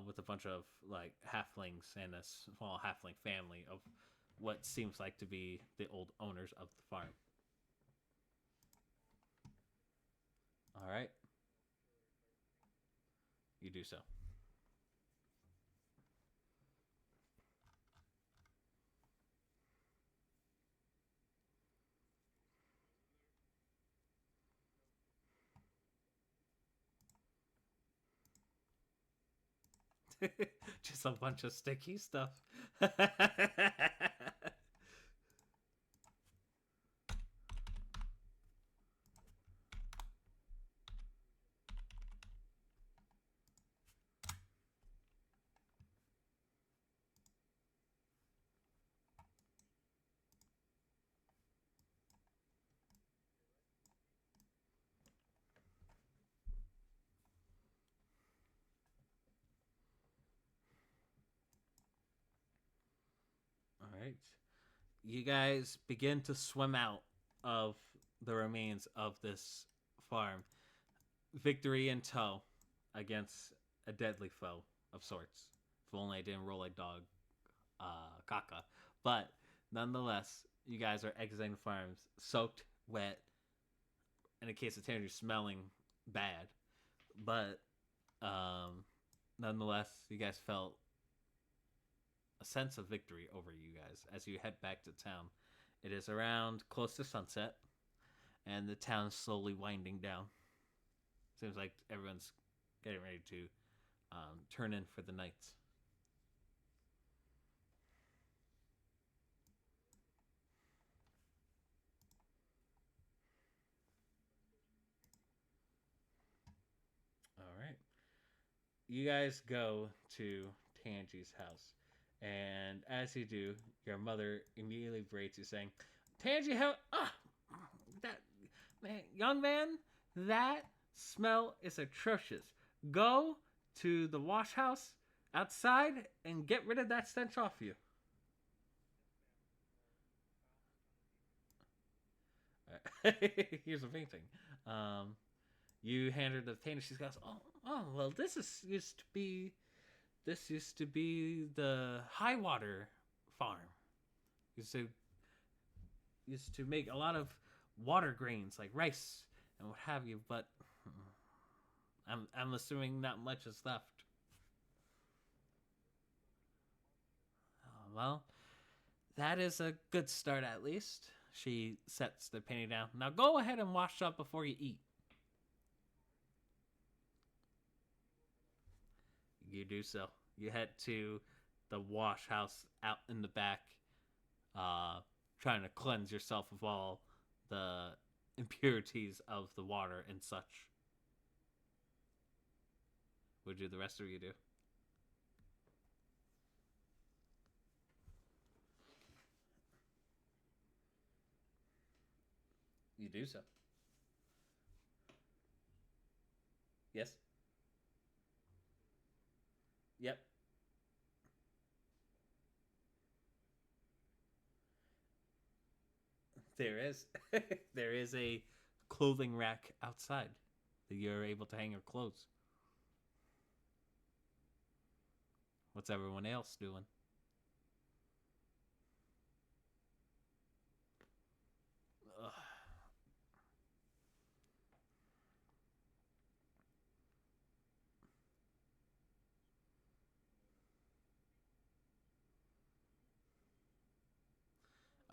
with a bunch of like halflings and a small halfling family of what seems like to be the old owners of the farm. All right, you do so. Just a bunch of sticky stuff. All right. You guys begin to swim out of the remains of this farm. Victory in tow against a deadly foe of sorts. If only I didn't roll a dog. caca. But nonetheless, you guys are exiting the farms, soaked, wet. In the case of Tanner, smelling bad. But nonetheless, you guys felt a sense of victory over you guys as you head back to town. It is around close to sunset, and the town is slowly winding down. Seems like everyone's getting ready to turn in for the night. All right. You guys go to Tangi's house, and as you do, your mother immediately berates you, saying, "Tangi, how? That man, young man, that smell is atrocious. Go to the wash house outside and get rid of that stench off you." Here's a painting. Um, you hand her the painting. She goes, "Oh, well, this used to be the high water farm. Used to used to make a lot of water grains like rice and what have you, but I'm assuming not much is left." Well, that is a good start at least. She sets the penny down. Now go ahead and wash up before you eat. You do so. You head to the wash house out in the back, uh, trying to cleanse yourself of all the impurities of the water and such. What do the rest of you do? You do so. Yes. Yep. There is. There is a clothing rack outside that you're able to hang your clothes. What's everyone else doing? Ugh.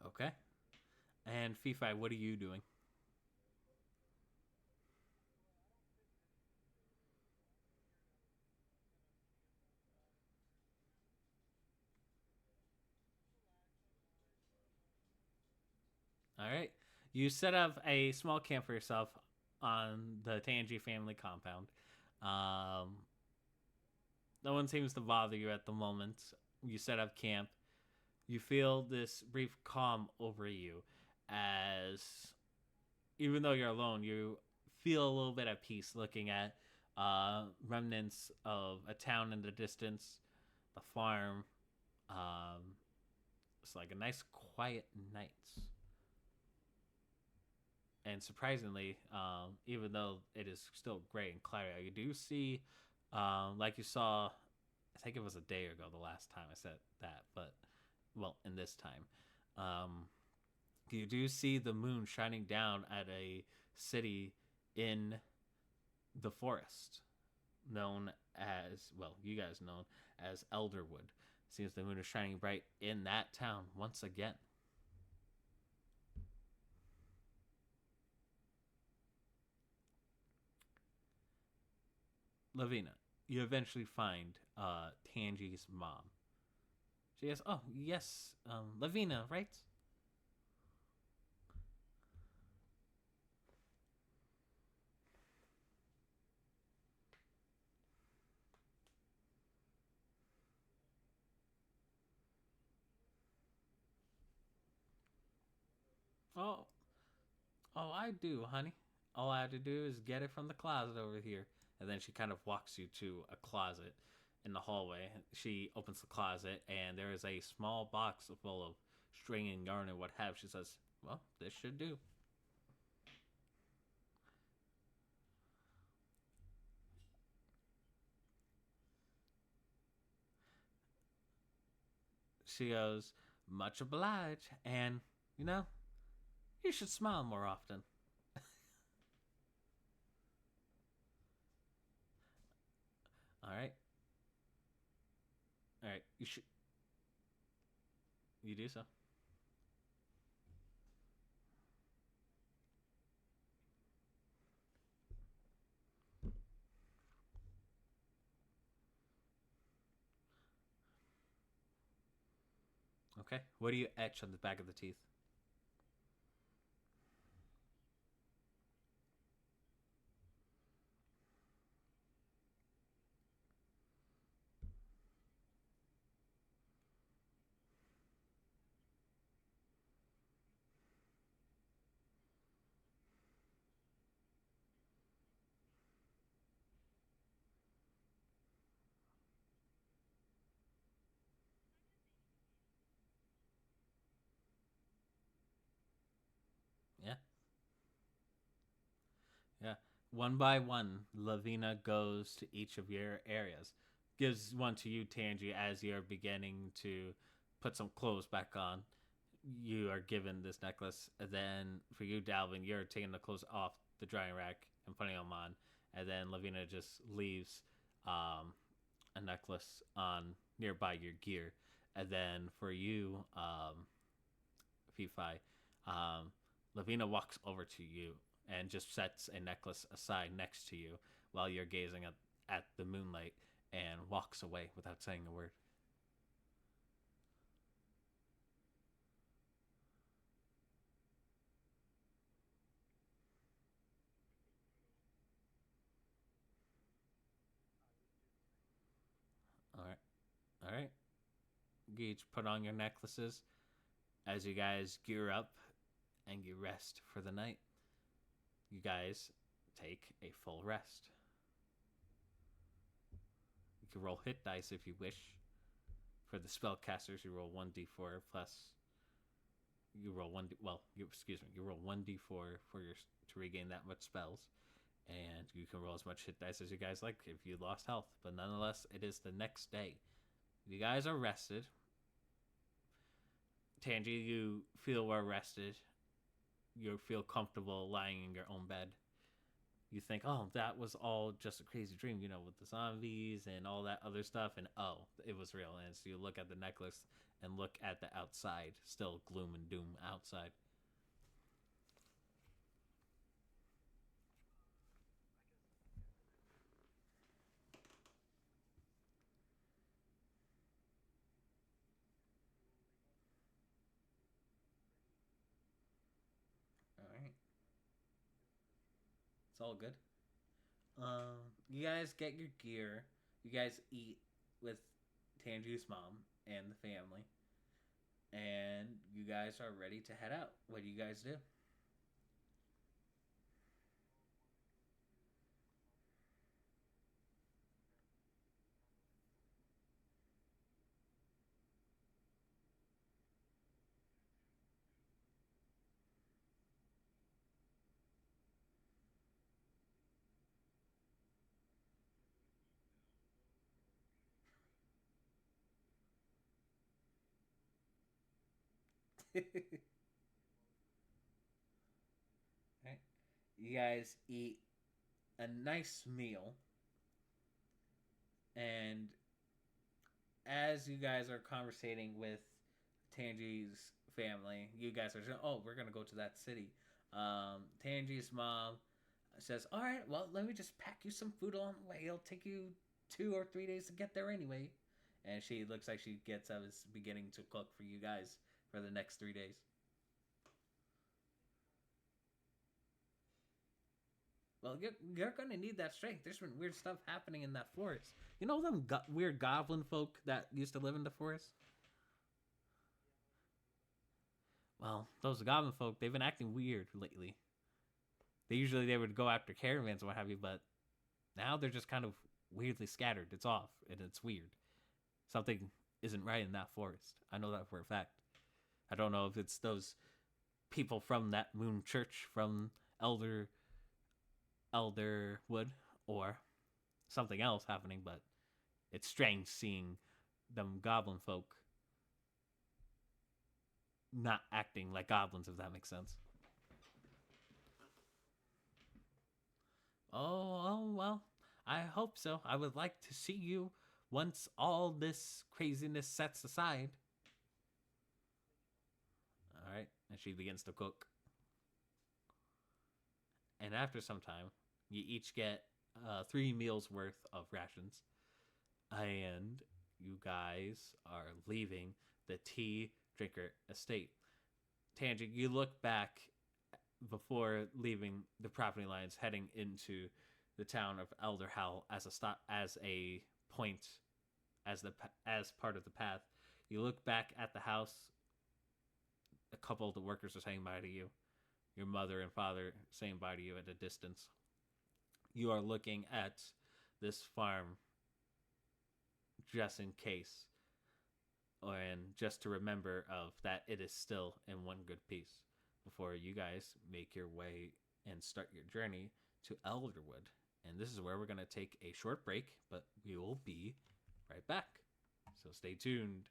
Okay. And Fifi, what are you doing? All right. You set up a small camp for yourself on the Tangi family compound. Um, no one seems to bother you at the moment. You set up camp. You feel this brief calm over you as, even though you're alone, you feel a little bit at peace looking at remnants of a town in the distance, the farm. Um, it's like a nice, quiet night. And surprisingly, even though it is still gray and cloudy, you do see, like you saw, I think it was a day ago the last time I said that, but well, in this time, um, you do see the moon shining down at a city in the forest, known as, well, you guys know as Elderwood. Seems the moon is shining bright in that town once again. Lavina, you eventually find Tangi's mom. She goes, "Oh, yes, Lavina, right?" "Oh, oh, I do, honey. All I have to do is get it from the closet over here." And then she kind of walks you to a closet in the hallway. She opens the closet, and there is a small box full of string and yarn and what have. She says, "Well, this should do." She goes, much obliged, and you know, you should smile more often. All right, all right, you should. You do so. Okay. What do you etch on the back of the teeth? Yeah. Yeah. One by one, Lavina goes to each of your areas. Gives one to you, Tangi, as you're beginning to put some clothes back on. You are given this necklace. And then for you, Dalvin, you're taking the clothes off the drying rack and putting them on. And then Lavina just leaves a necklace on nearby your gear. And then for you, Fifi, Lavina walks over to you and just sets a necklace aside next to you while you're gazing at the moonlight and walks away without saying a word. All right. All right. You each put on your necklaces as you guys gear up and you rest for the night. You guys take a full rest. You can roll hit dice if you wish. For the spellcasters, you roll 1d4 plus. You roll one. Well, excuse me. You roll 1d4 for your to regain that much spells, and you can roll as much hit dice as you guys like if you lost health. But nonetheless, it is the next day. You guys are rested. Tangi, you feel well rested. You feel comfortable lying in your own bed. You think, oh, that was all just a crazy dream, with the zombies and all that other stuff. And oh, it was real. And so you look at the necklace and look at the outside, still gloom and doom outside. All right. It's all good. You guys get your gear. You guys eat with Tangi's mom and the family. And you guys are ready to head out. What do you guys do? Right. You guys eat a nice meal, and as you guys are conversating with Tangi's family, you guys are saying, "Oh, we're gonna go to that city." Tangi's mom says, "All right, well, let me just pack you some food along the way. It'll take you 2 or 3 days to get there anyway." And she looks like she gets up is beginning to cook for you guys for the next 3 days. Well, you're gonna need that strength. There's been weird stuff happening in that forest. You know them weird goblin folk that used to live in the forest? Well, those goblin folk, they've been acting weird lately. They would go after caravans and what have you, but now they're just kind of weirdly scattered. It's off and it's weird. Something isn't right in that forest. I know that for a fact. I don't know if it's those people from that moon church from Elder Elderwood or something else happening, but it's strange seeing them goblin folk not acting like goblins, if that makes sense. Oh, well, I hope so. I would like to see you once all this craziness sets aside. All right. And she begins to cook. And after some time, you each get 3 meals worth of rations. And you guys are leaving the Tea Drinker estate. Tangent, you look back before leaving the property lines, heading into the town of Elderhall as a point, as part of the path. You look back at the house. A couple of the workers are saying bye to you. Your mother and father saying bye to you at a distance. You are looking at this farm just in case, and just to remember of that it is still in one good piece before you guys make your way and start your journey to Elderwood. And this is where we're going to take a short break, but we will be right back. So stay tuned.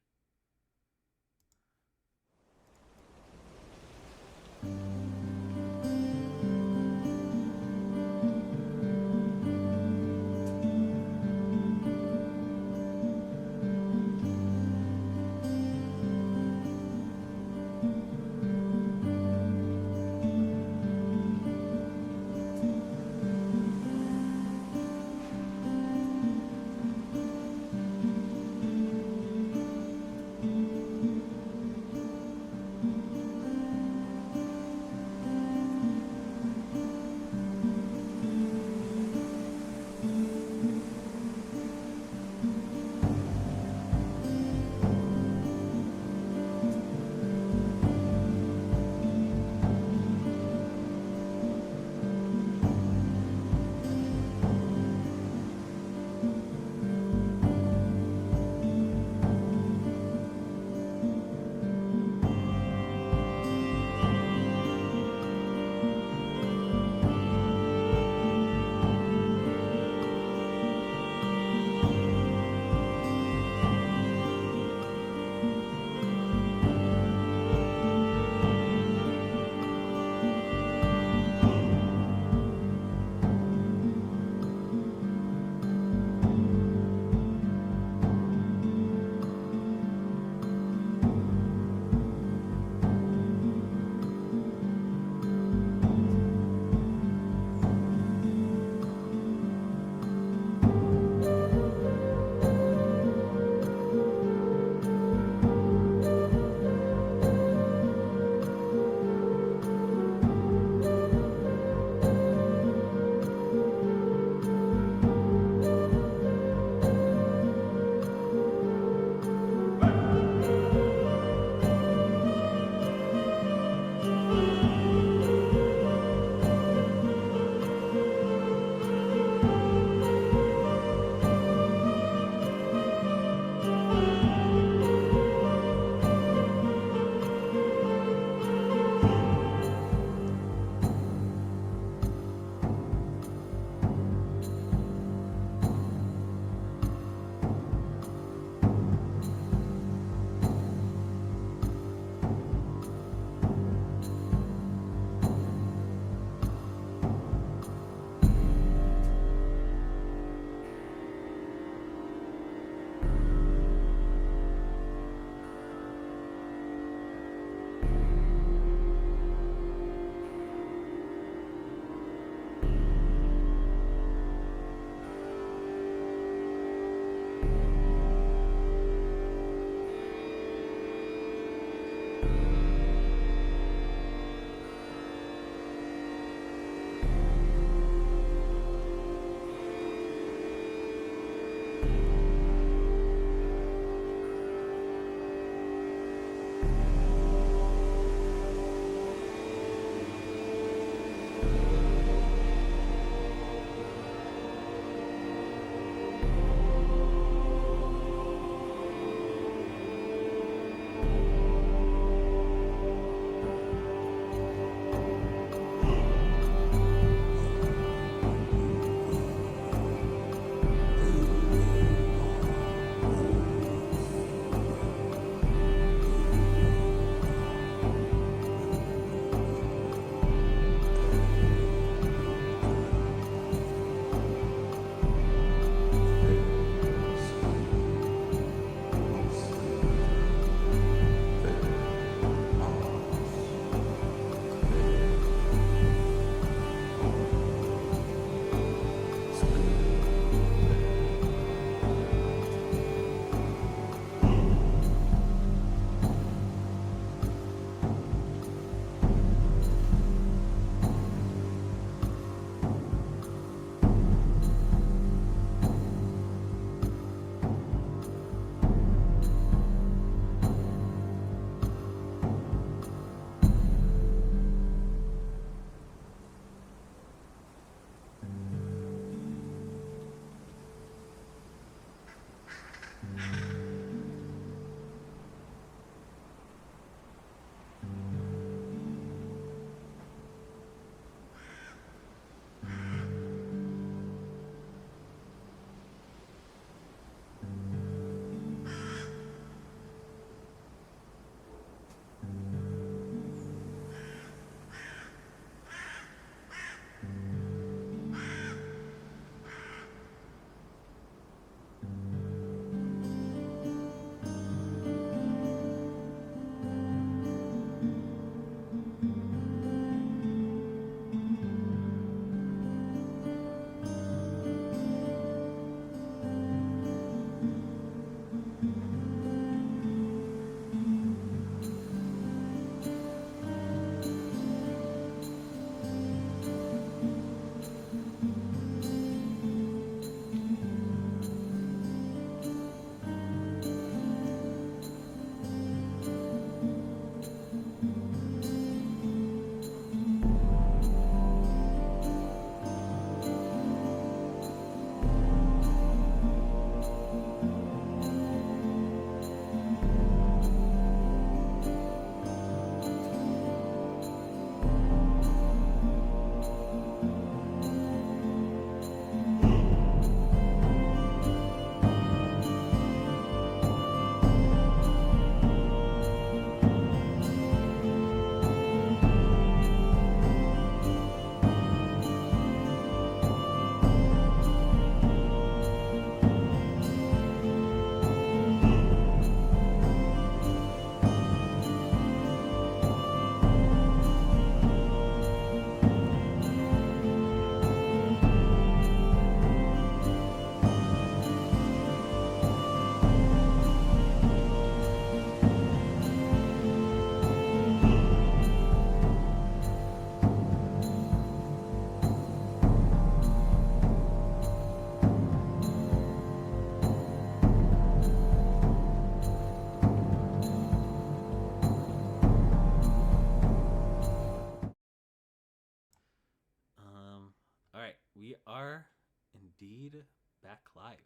All right, we are indeed back live.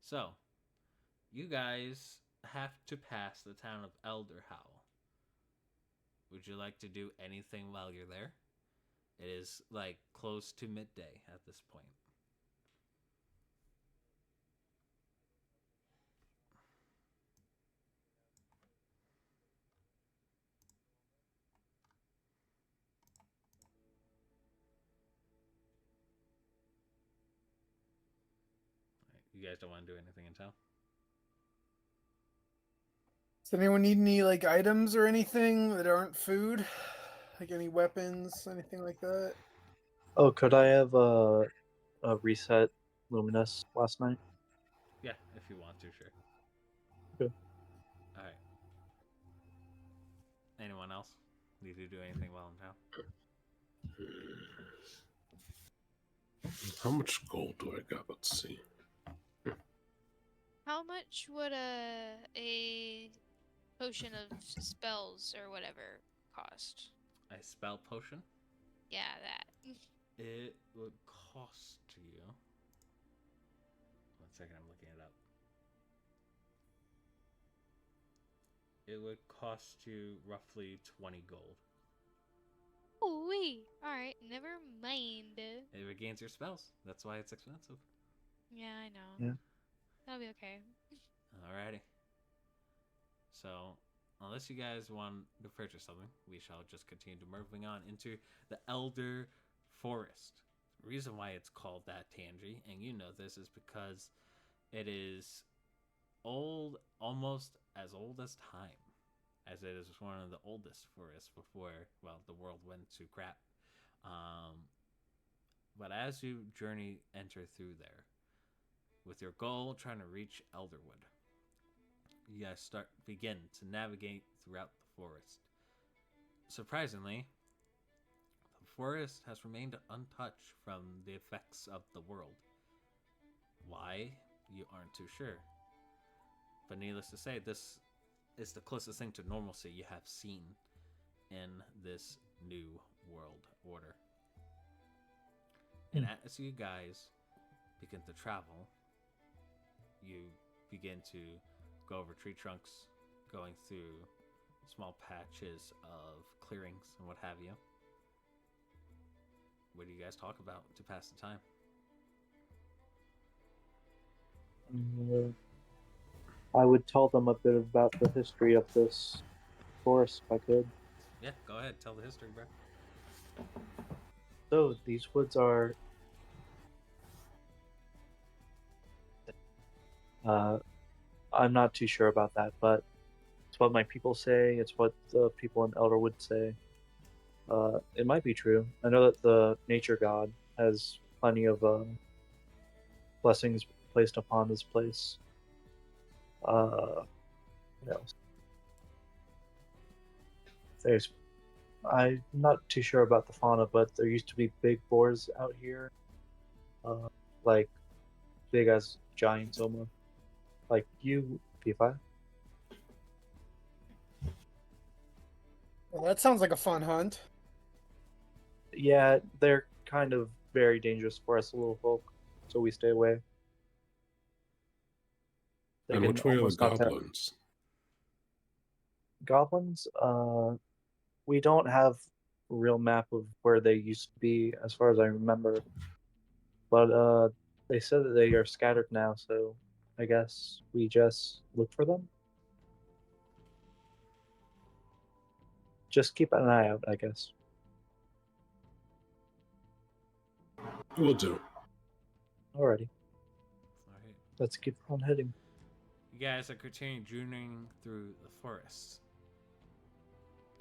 So, you guys have to pass the town of Elderhowl. Would you like to do anything while you're there? It is like close to midday at this point. Right, you guys don't want to do anything in town? Does anyone need any like items or anything that aren't food? Like any weapons, anything like that? Oh, could I have a reset Luminous last night? Yeah, if you want to, sure. Okay. All right. Anyone else need to do anything while in town? How much gold do I got? Let's see. How much would a potion of spells or whatever cost? A spell potion? Yeah, that. It would cost you. 1 second, I'm looking it up. It would cost you roughly 20 gold. Oh wait. All right, never mind. It regains your spells. That's why it's expensive. Yeah, I know. Yeah. That'll be okay. Alrighty. So, unless you guys want to purchase something, we shall just continue to moving on into the Elder Forest. The reason why it's called that, Tangy, and you know this, is because it is old, almost as old as time, as it is one of the oldest forests before, well, the world went to crap. But as you enter through there, with your goal trying to reach Elderwood, you guys begin to navigate throughout the forest. Surprisingly, the forest has remained untouched from the effects of the world. Why? You aren't too sure. But needless to say, this is the closest thing to normalcy you have seen in this new world order. And as you guys begin to travel, you begin to go over tree trunks, going through small patches of clearings and what have you. What do you guys talk about to pass the time? I would tell them a bit about the history of this forest if I could. Yeah, go ahead. Tell the history, bro. So these woods are I'm not too sure about that, but it's what my people say, it's what the people in Elderwood say. It might be true. I know that the nature god has plenty of blessings placed upon this place. What else? I'm not too sure about the fauna, but there used to be big boars out here, like big as giants almost, like you, P5. Well, that sounds like a fun hunt. Yeah, they're kind of very dangerous for us little folk, so we stay away. They And can which way are the almost not tell- goblins? Goblins, we don't have a real map of where they used to be, as far as I remember. But they said that they are scattered now, so I guess we just look for them. Just keep an eye out, I guess. We'll do. Alrighty, All right. let's keep on heading. You guys are continuing journeying through the forest.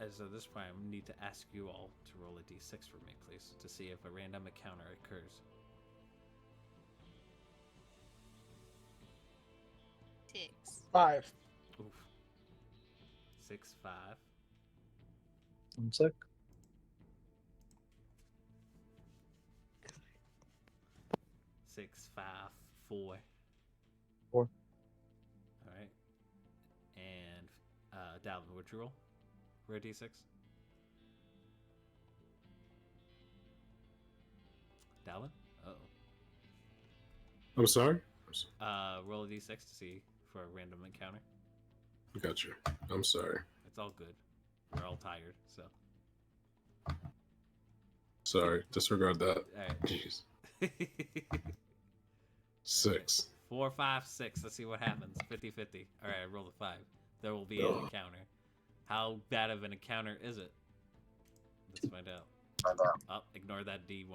As of this point, I need to ask you all to roll a d6 for me, please, to see if a random encounter occurs. 6. 5. Oof. 6, 5. 1 sec. 6, 5, 4. 4. All right. And Dalvin, what'd you roll for a d6? Dalvin? Uh-oh. I'm sorry? Roll a d6 to see for a random encounter. Gotcha. I'm sorry. It's all good. We're all tired, so. Sorry. Disregard that. All right. Jeez. 6. 4, 5, 6. Let's see what happens. 50-50. All right, I rolled a 5. There will be an Ugh. encounter. How bad of an encounter is it? Let's find out. Oh, ignore that D100.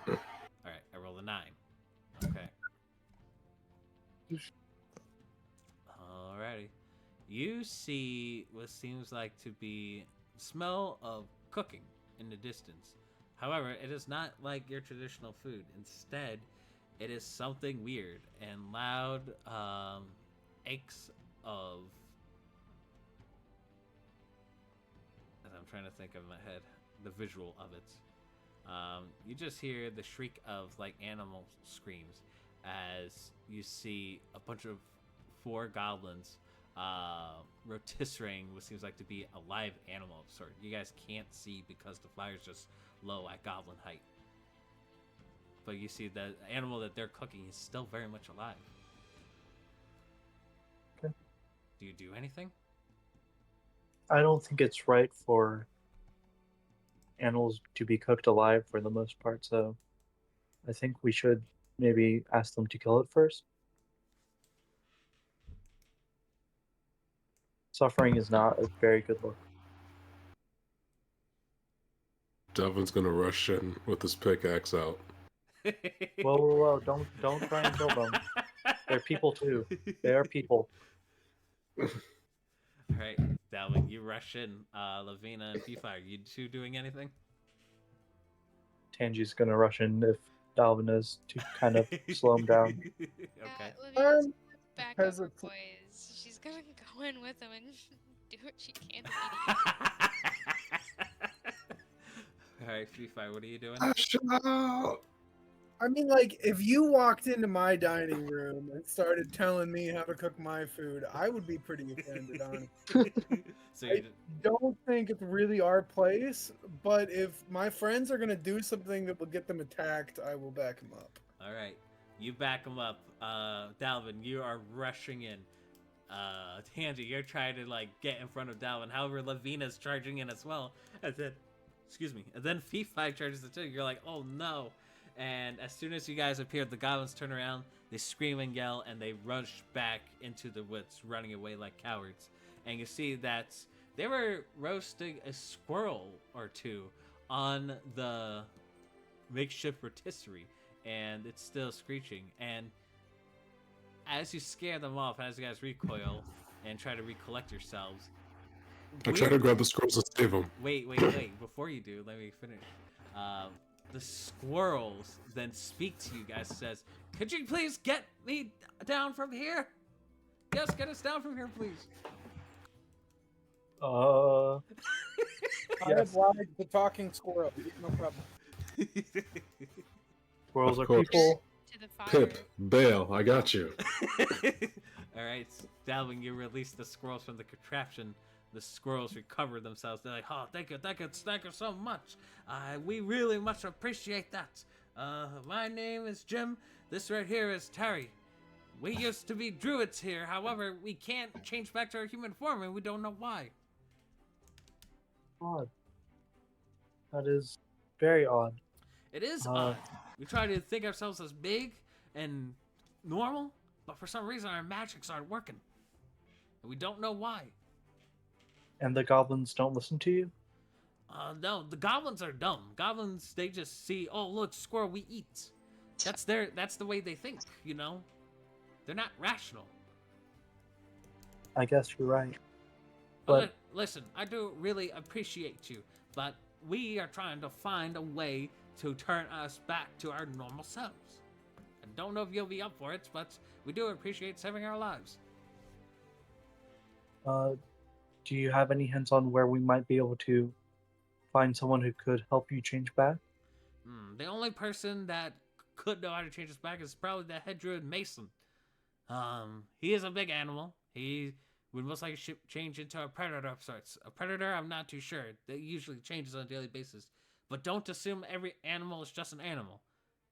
All right, I rolled a 9. Okay. Alrighty. You see what seems like to be smell of cooking in the distance. However, it is not like your traditional food. Instead, it is something weird and loud aches of... I'm trying to think of my head the visual of it. You just hear the shriek of like animal screams as you see a bunch of 4 goblins rotisserie what seems like to be a live animal of sort. You guys can't see because the fire's just low at goblin height. But you see the animal that they're cooking is still very much alive. Okay. Do you do anything? I don't think it's right for animals to be cooked alive for the most part, so I think we should maybe ask them to kill it first. Suffering is not a very good look. Devin's gonna rush in with his pickaxe out. Whoa, don't try and kill them. They're people too. They are people. Alright, Dalvin, you rush in. Lavina and P-Fire, you two doing anything? Tangi's gonna rush in if Dalvin is to kind of slow him down. Okay. Lavina's Um, back up her hesitant. boys. She's gonna go in with them and do what she can. Alright, P-Fire, what are you doing? Shut up! I mean, like, if you walked into my dining room and started telling me how to cook my food, I would be pretty offended, honestly. So I you don't think it's really our place, but if my friends are going to do something that will get them attacked, I will back them up. Alright. You back him up. Dalvin, you are rushing in. Tangy, you're trying to like get in front of Dalvin. However, Lavina's charging in as well. And then, excuse me. And then Fee5 charges the two. You're like, oh no. And as soon as you guys appear, the goblins turn around, they scream and yell, and they rush back into the woods, running away like cowards. And you see that they were roasting a squirrel or two on the makeshift rotisserie, and it's still screeching. And as you scare them off, as you guys recoil and try to recollect yourselves, I try to grab the scrolls and save them. Wait. Before you do, let me finish. The squirrels then speak to you guys. Says, "Could you please get me down from here? Yes, get us down from here, please." I Yes. oblige the talking squirrel. No problem. Squirrels Of are course. people. To the fire. Pip, bail, I got you. All right, Dalvin, you release the squirrels from the contraption. The squirrels recover themselves. They're like, "Oh, thank you so much. We really much appreciate that. My name is Jim. This right here is Terry. We used to be druids here. However, we can't change back to our human form, and we don't know why." Odd. That is very odd. It is odd. We try to think ourselves as big and normal, but for some reason our magics aren't working. And we don't know why. And the goblins don't listen to you? No, the goblins are dumb. Goblins, they just see, oh look, squirrel, we eat. That's the way they think, you know? They're not rational. I guess you're right. But But listen, I do really appreciate you, but we are trying to find a way to turn us back to our normal selves. I don't know if you'll be up for it, but we do appreciate saving our lives. do you have any hints on where we might be able to find someone who could help you change back? The only person that could know how to change us back is probably the head druid Mason. He is a big animal. He would most likely change into a predator of sorts. A predator, I'm not too sure. That usually changes on a daily basis. But don't assume every animal is just an animal.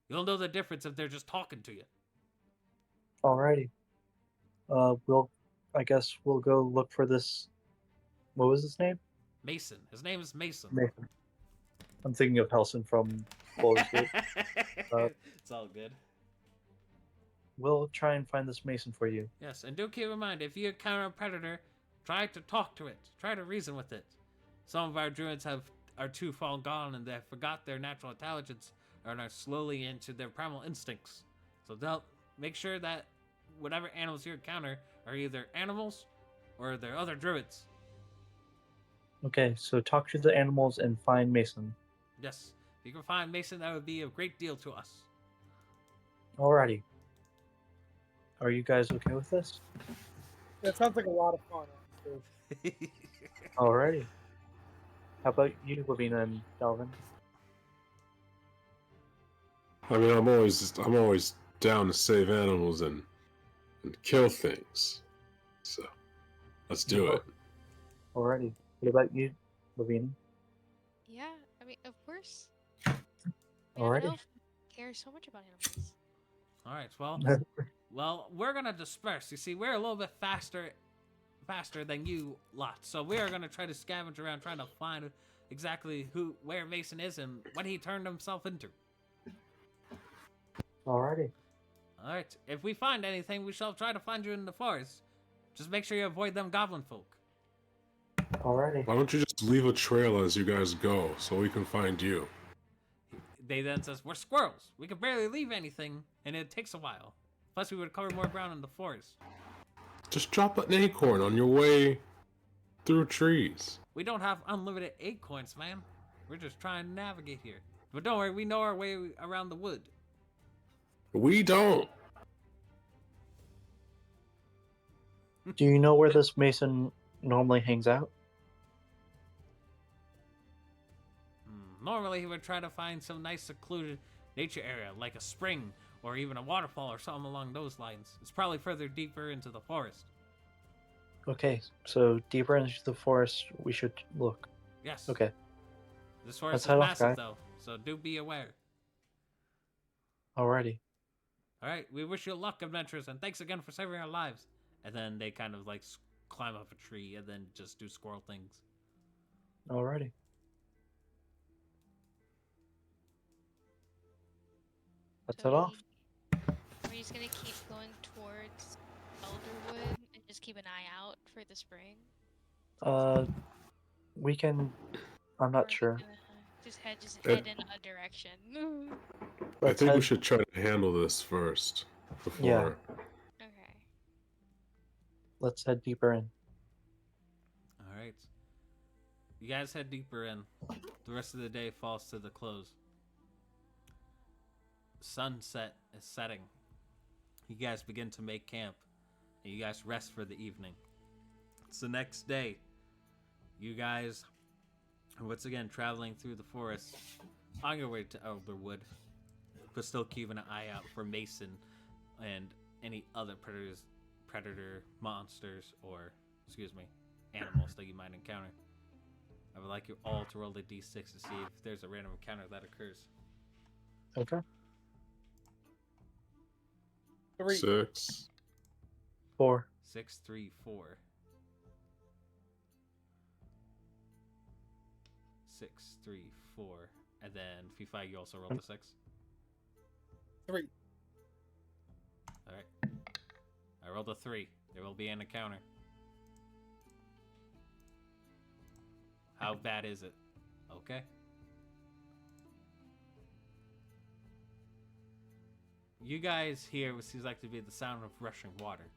You'll know the difference if they're just talking to you. Alrighty. I guess we'll go look for this. What was his name? Mason. His name is Mason. Nathan. I'm thinking of Helson from Baldur's Gate. It's all good. We'll try and find this Mason for you. Yes, and do keep in mind, if you encounter a predator, try to talk to it. Try to reason with it. Some of our druids are too far gone and they forgot their natural intelligence and are slowly into their primal instincts. So they'll make sure that whatever animals you encounter are either animals or they're other druids. Okay, so talk to the animals and find Mason. Yes, if you can find Mason, that would be a great deal to us. Alrighty. Are you guys okay with this? That sounds like a lot of fun. Actually. Alrighty. How about you, Lavina and Dalvin? I mean, I'm always down to save animals and kill things. So, let's do it. Alrighty. What about you, Lavina? Yeah, I mean, of course. I mean, I'm an Alrighty. elf. I care so much about animals. All right, well, we're gonna disperse. You see, we're a little bit faster than you lot, so we are gonna try to scavenge around, trying to find exactly where Mason is and what he turned himself into. Alrighty. All right, if we find anything, we shall try to find you in the forest. Just make sure you avoid them goblin folk. Alrighty. Why don't you just leave a trail as you guys go so we can find you? They then says, we're squirrels. We can barely leave anything, and it takes a while. Plus, we would cover more ground in the forest. Just drop an acorn on your way through trees. We don't have unlimited acorns, man. We're just trying to navigate here. But don't worry, we know our way around the wood. We don't. Do you know where this Mason normally hangs out? Normally, he would try to find some nice secluded nature area, like a spring or even a waterfall or something along those lines. It's probably further deeper into the forest. Okay, so deeper into the forest, we should look. Yes. Okay. This forest Let's is head off, massive, guys. though, so do be aware. Alrighty. All right, we wish you luck, adventurers, and thanks again for saving our lives. And then they kind of like climb up a tree and then just do squirrel things. Alrighty. Let's So head off. we're just gonna keep going towards Elderwood and just keep an eye out for the spring. We can. I'm Or are not we sure. gonna, just Uh, head in a direction. I Let's think we head. should try to handle this first before. Yeah. Okay. Let's head deeper in. All right. You guys head deeper in. The rest of the day falls to the close. Sunset is setting. You guys begin to make camp. And you guys rest for the evening. It's the next day. You guys are once again traveling through the forest on your way to Elderwood, but still keeping an eye out for Mason and any other predator monsters, or animals that you might encounter. I would like you all to roll a d6 to see if there's a random encounter that occurs. Okay. 3. 6. 4. 6, 3, 4. 6, 3, 4. And then Fifi, you also rolled a 6. 3. Alright. I rolled a 3. There will be an encounter. How bad is it? Okay. You guys hear what seems like to be the sound of rushing water.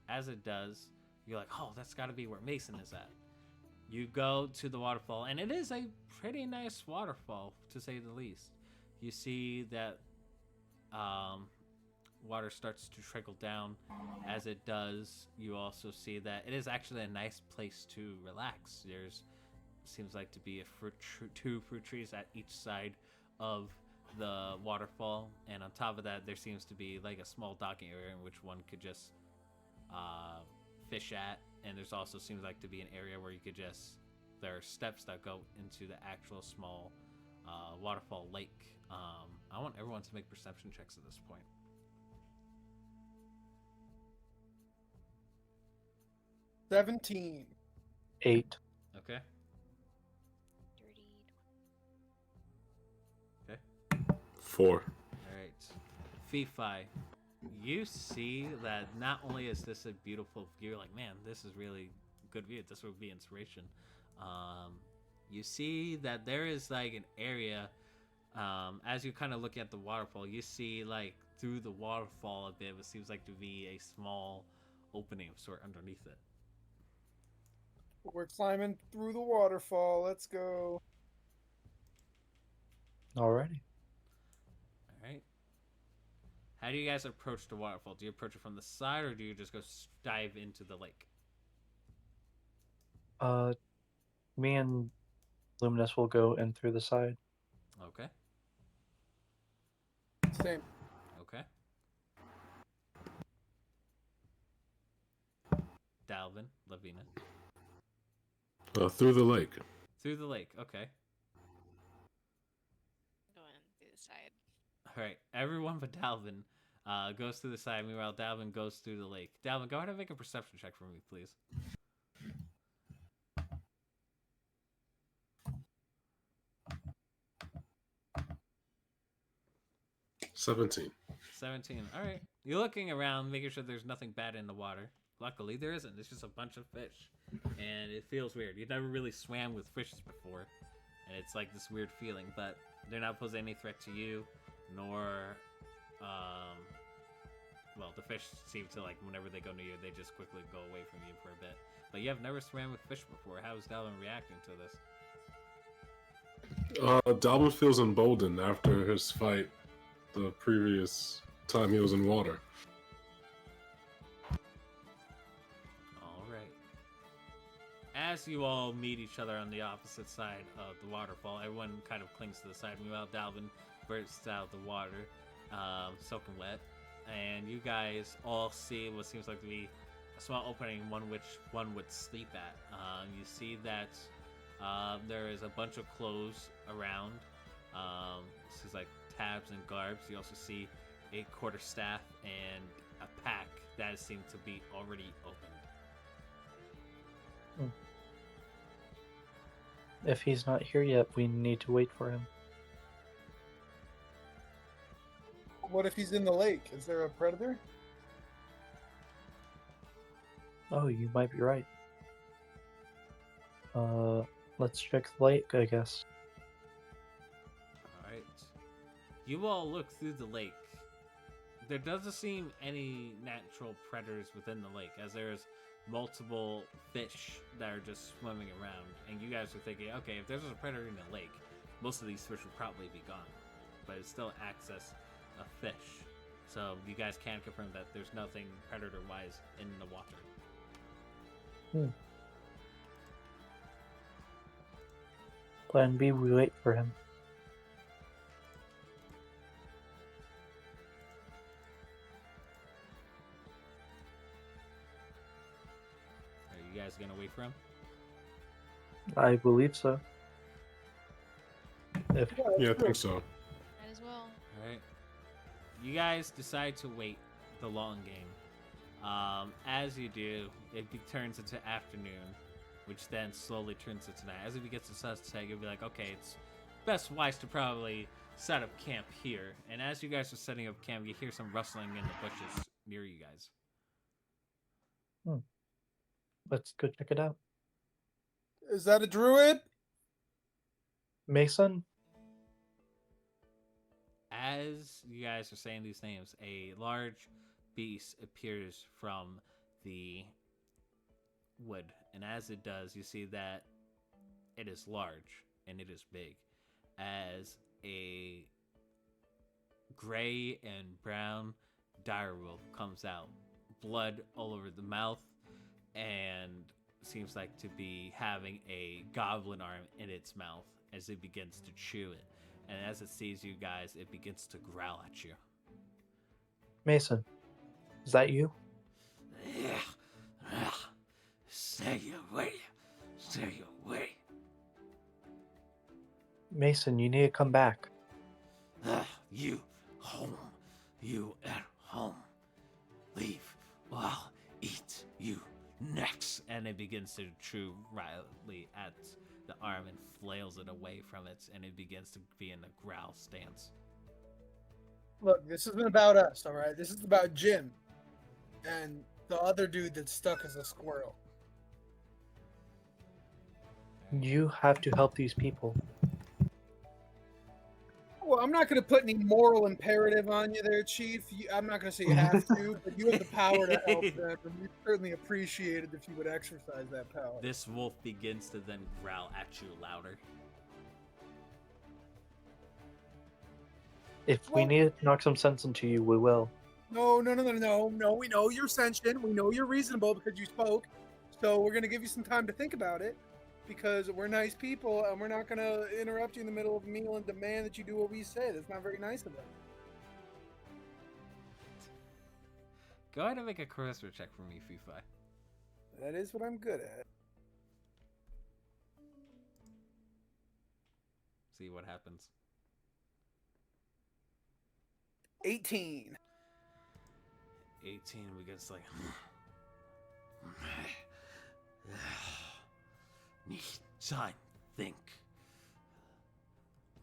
As it does, you're like, oh, that's gotta be where Mason is at. You go to the waterfall, and it is a pretty nice waterfall, to say the least. You see that water starts to trickle down. As it does, you also see that it is actually a nice place to relax. There's seems like to be two fruit trees at each side of the waterfall, and on top of that there seems to be like a small docking area in which one could just fish at, and there's also seems like to be an area where you could just, there are steps that go into the actual small waterfall lake. I want everyone to make perception checks at this point. 17. 8. Okay. Dirty. 4. All right, Fifi, you see that not only is this a beautiful view, like, man, this is really good view. This would be inspiration. You see that there is like an area. As you kind of look at the waterfall, you see like through the waterfall a bit. What seems like to be a small opening of sort underneath it. We're climbing through the waterfall. Let's go. Alrighty. All right. How do you guys approach the waterfall? Do you approach it from the side, or do you just go dive into the lake? Me and Luminous will go in through the side. Okay. Same. Okay. Dalvin, Lavina. Through the lake. Through the lake. Okay. Going through the side. All right. Everyone but Dalvin goes through the side. Meanwhile, Dalvin goes through the lake. Dalvin, go ahead and make a perception check for me, please. 17. 17. All right. You're looking around, making sure there's nothing bad in the water. Luckily, there isn't. It's just a bunch of fish. And it feels weird. You've never really swam with fishes before. And it's like this weird feeling. But they're not posing any threat to you, nor... well, the fish seem to, like, whenever they go near you, they just quickly go away from you for a bit. But you have never swam with fish before. How is Dalvin reacting to this? Dalvin feels emboldened after his fight the previous time he was in water. All right. As you all meet each other on the opposite side of the waterfall, everyone kind of clings to the side. Meanwhile, Dalvin bursts out of the water, soaking wet, and you guys all see what seems like to be a small opening, one which one would sleep at. You see that there is a bunch of clothes around. This is like tabs and garbs. You also see a quarterstaff and a pack that seemed to be already opened. If he's not here yet, we need to wait for him. What if he's in the lake? Is there a predator? Oh, you might be right. Let's check the lake, I guess. Alright. You all look through the lake. There doesn't seem any natural predators within the lake, as there's multiple fish that are just swimming around. And you guys are thinking, okay, if there's a predator in the lake, most of these fish will probably be gone. But it still acts as a fish. So you guys can confirm that there's nothing predator-wise in the water. Plan B, we wait for him. Are you guys gonna wait for him? I believe so. If Yeah, I think so. Might as well. Alright. You guys decide to wait the long game. As you do, turns into afternoon, which then slowly turns into night. As it begins to sunset, you'll be like, okay, it's best wise to probably set up camp here. And as you guys are setting up camp, you hear some rustling in the bushes near you guys. let's go check it out. Is that a druid? Mason? As you guys are saying these names, a large beast appears from the wood. And as it does, you see that it is large and it is big. As a gray and brown direwolf comes out, blood all over the mouth, and seems like to be having a goblin arm in its mouth as it begins to chew it. And as it sees you guys, it begins to growl at you. Mason, is that you? Stay away. Stay away. Mason, you need to come back. You home. You at home. Leave. I'll eat you next. And it begins to chew wildly at the arm and flails it away from it, and it begins to be in a growl stance. Look, this isn't about us, all right? This is about Jim and the other dude that's stuck as a squirrel. You have to help these people. Well, I'm not going to put any moral imperative on you there, Chief. I'm not going to say you have to, but you have the power to help them, and we certainly appreciate it if you would exercise that power. This wolf begins to then growl at you louder. If we need to knock some sense into you, we will. No. We know you're sentient. We know you're reasonable because you spoke. So we're going to give you some time to think about it because we're nice people and we're not going to interrupt you in the middle of a meal and demand that you do what we say. That's not very nice of us. Go ahead and make a charisma check for me, Fifi. That is what I'm good at. See what happens. 18. 18 begins like... Need time, think.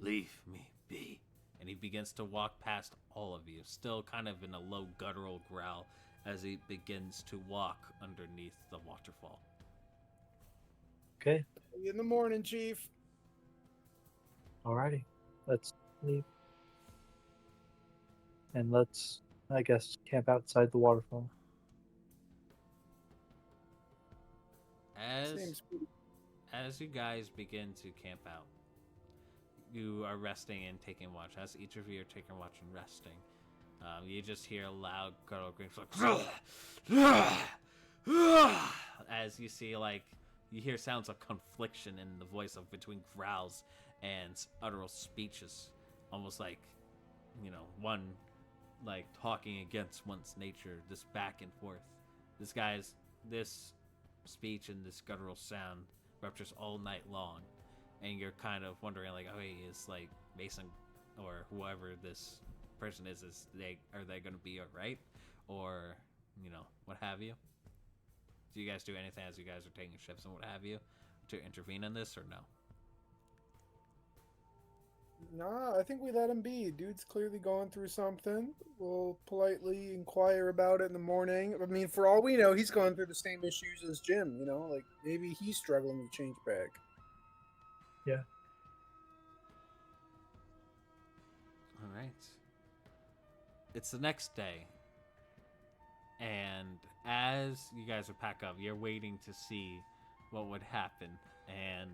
Leave me be. And he begins to walk past all of you, still kind of in a low guttural growl as he begins to walk underneath the waterfall. Okay, See you in the morning, Chief. alrighty. Let's leave. And let's, I guess, camp outside the waterfall. Seems pretty. As you guys begin to camp out, you are resting and taking watch. As each of you are taking watch and resting, you just hear a loud guttural like, as you see, like, you hear sounds of confliction in the voice of between growls and utteral speeches, almost like, you know, one like talking against one's nature, this back and forth. This speech and this guttural sound ruptures all night long, and you're kind of wondering, like, oh, hey, is like Mason or whoever this person is are they going to be alright, or what have you? Do you guys do anything as you guys are taking shifts and what have you to intervene in this, or no? Nah, I think we let him be. Dude's clearly going through something. We'll politely inquire about it in the morning. I mean, for all we know, he's going through the same issues as Jim, Like, maybe he's struggling with change back. Yeah. All right. It's the next day. And as you guys would pack up, you're waiting to see what would happen. And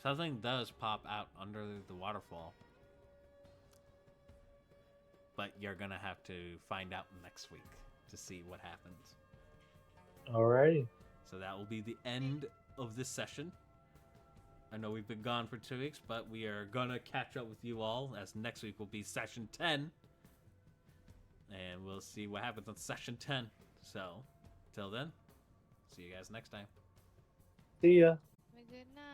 something does pop out under the waterfall. But you're going to have to find out next week to see what happens. Alrighty. So that will be the end of this session. I know we've been gone for 2 weeks, but we are going to catch up with you all, as next week will be session 10. And we'll see what happens on session 10. So, till then, see you guys next time. See ya. Have a good night.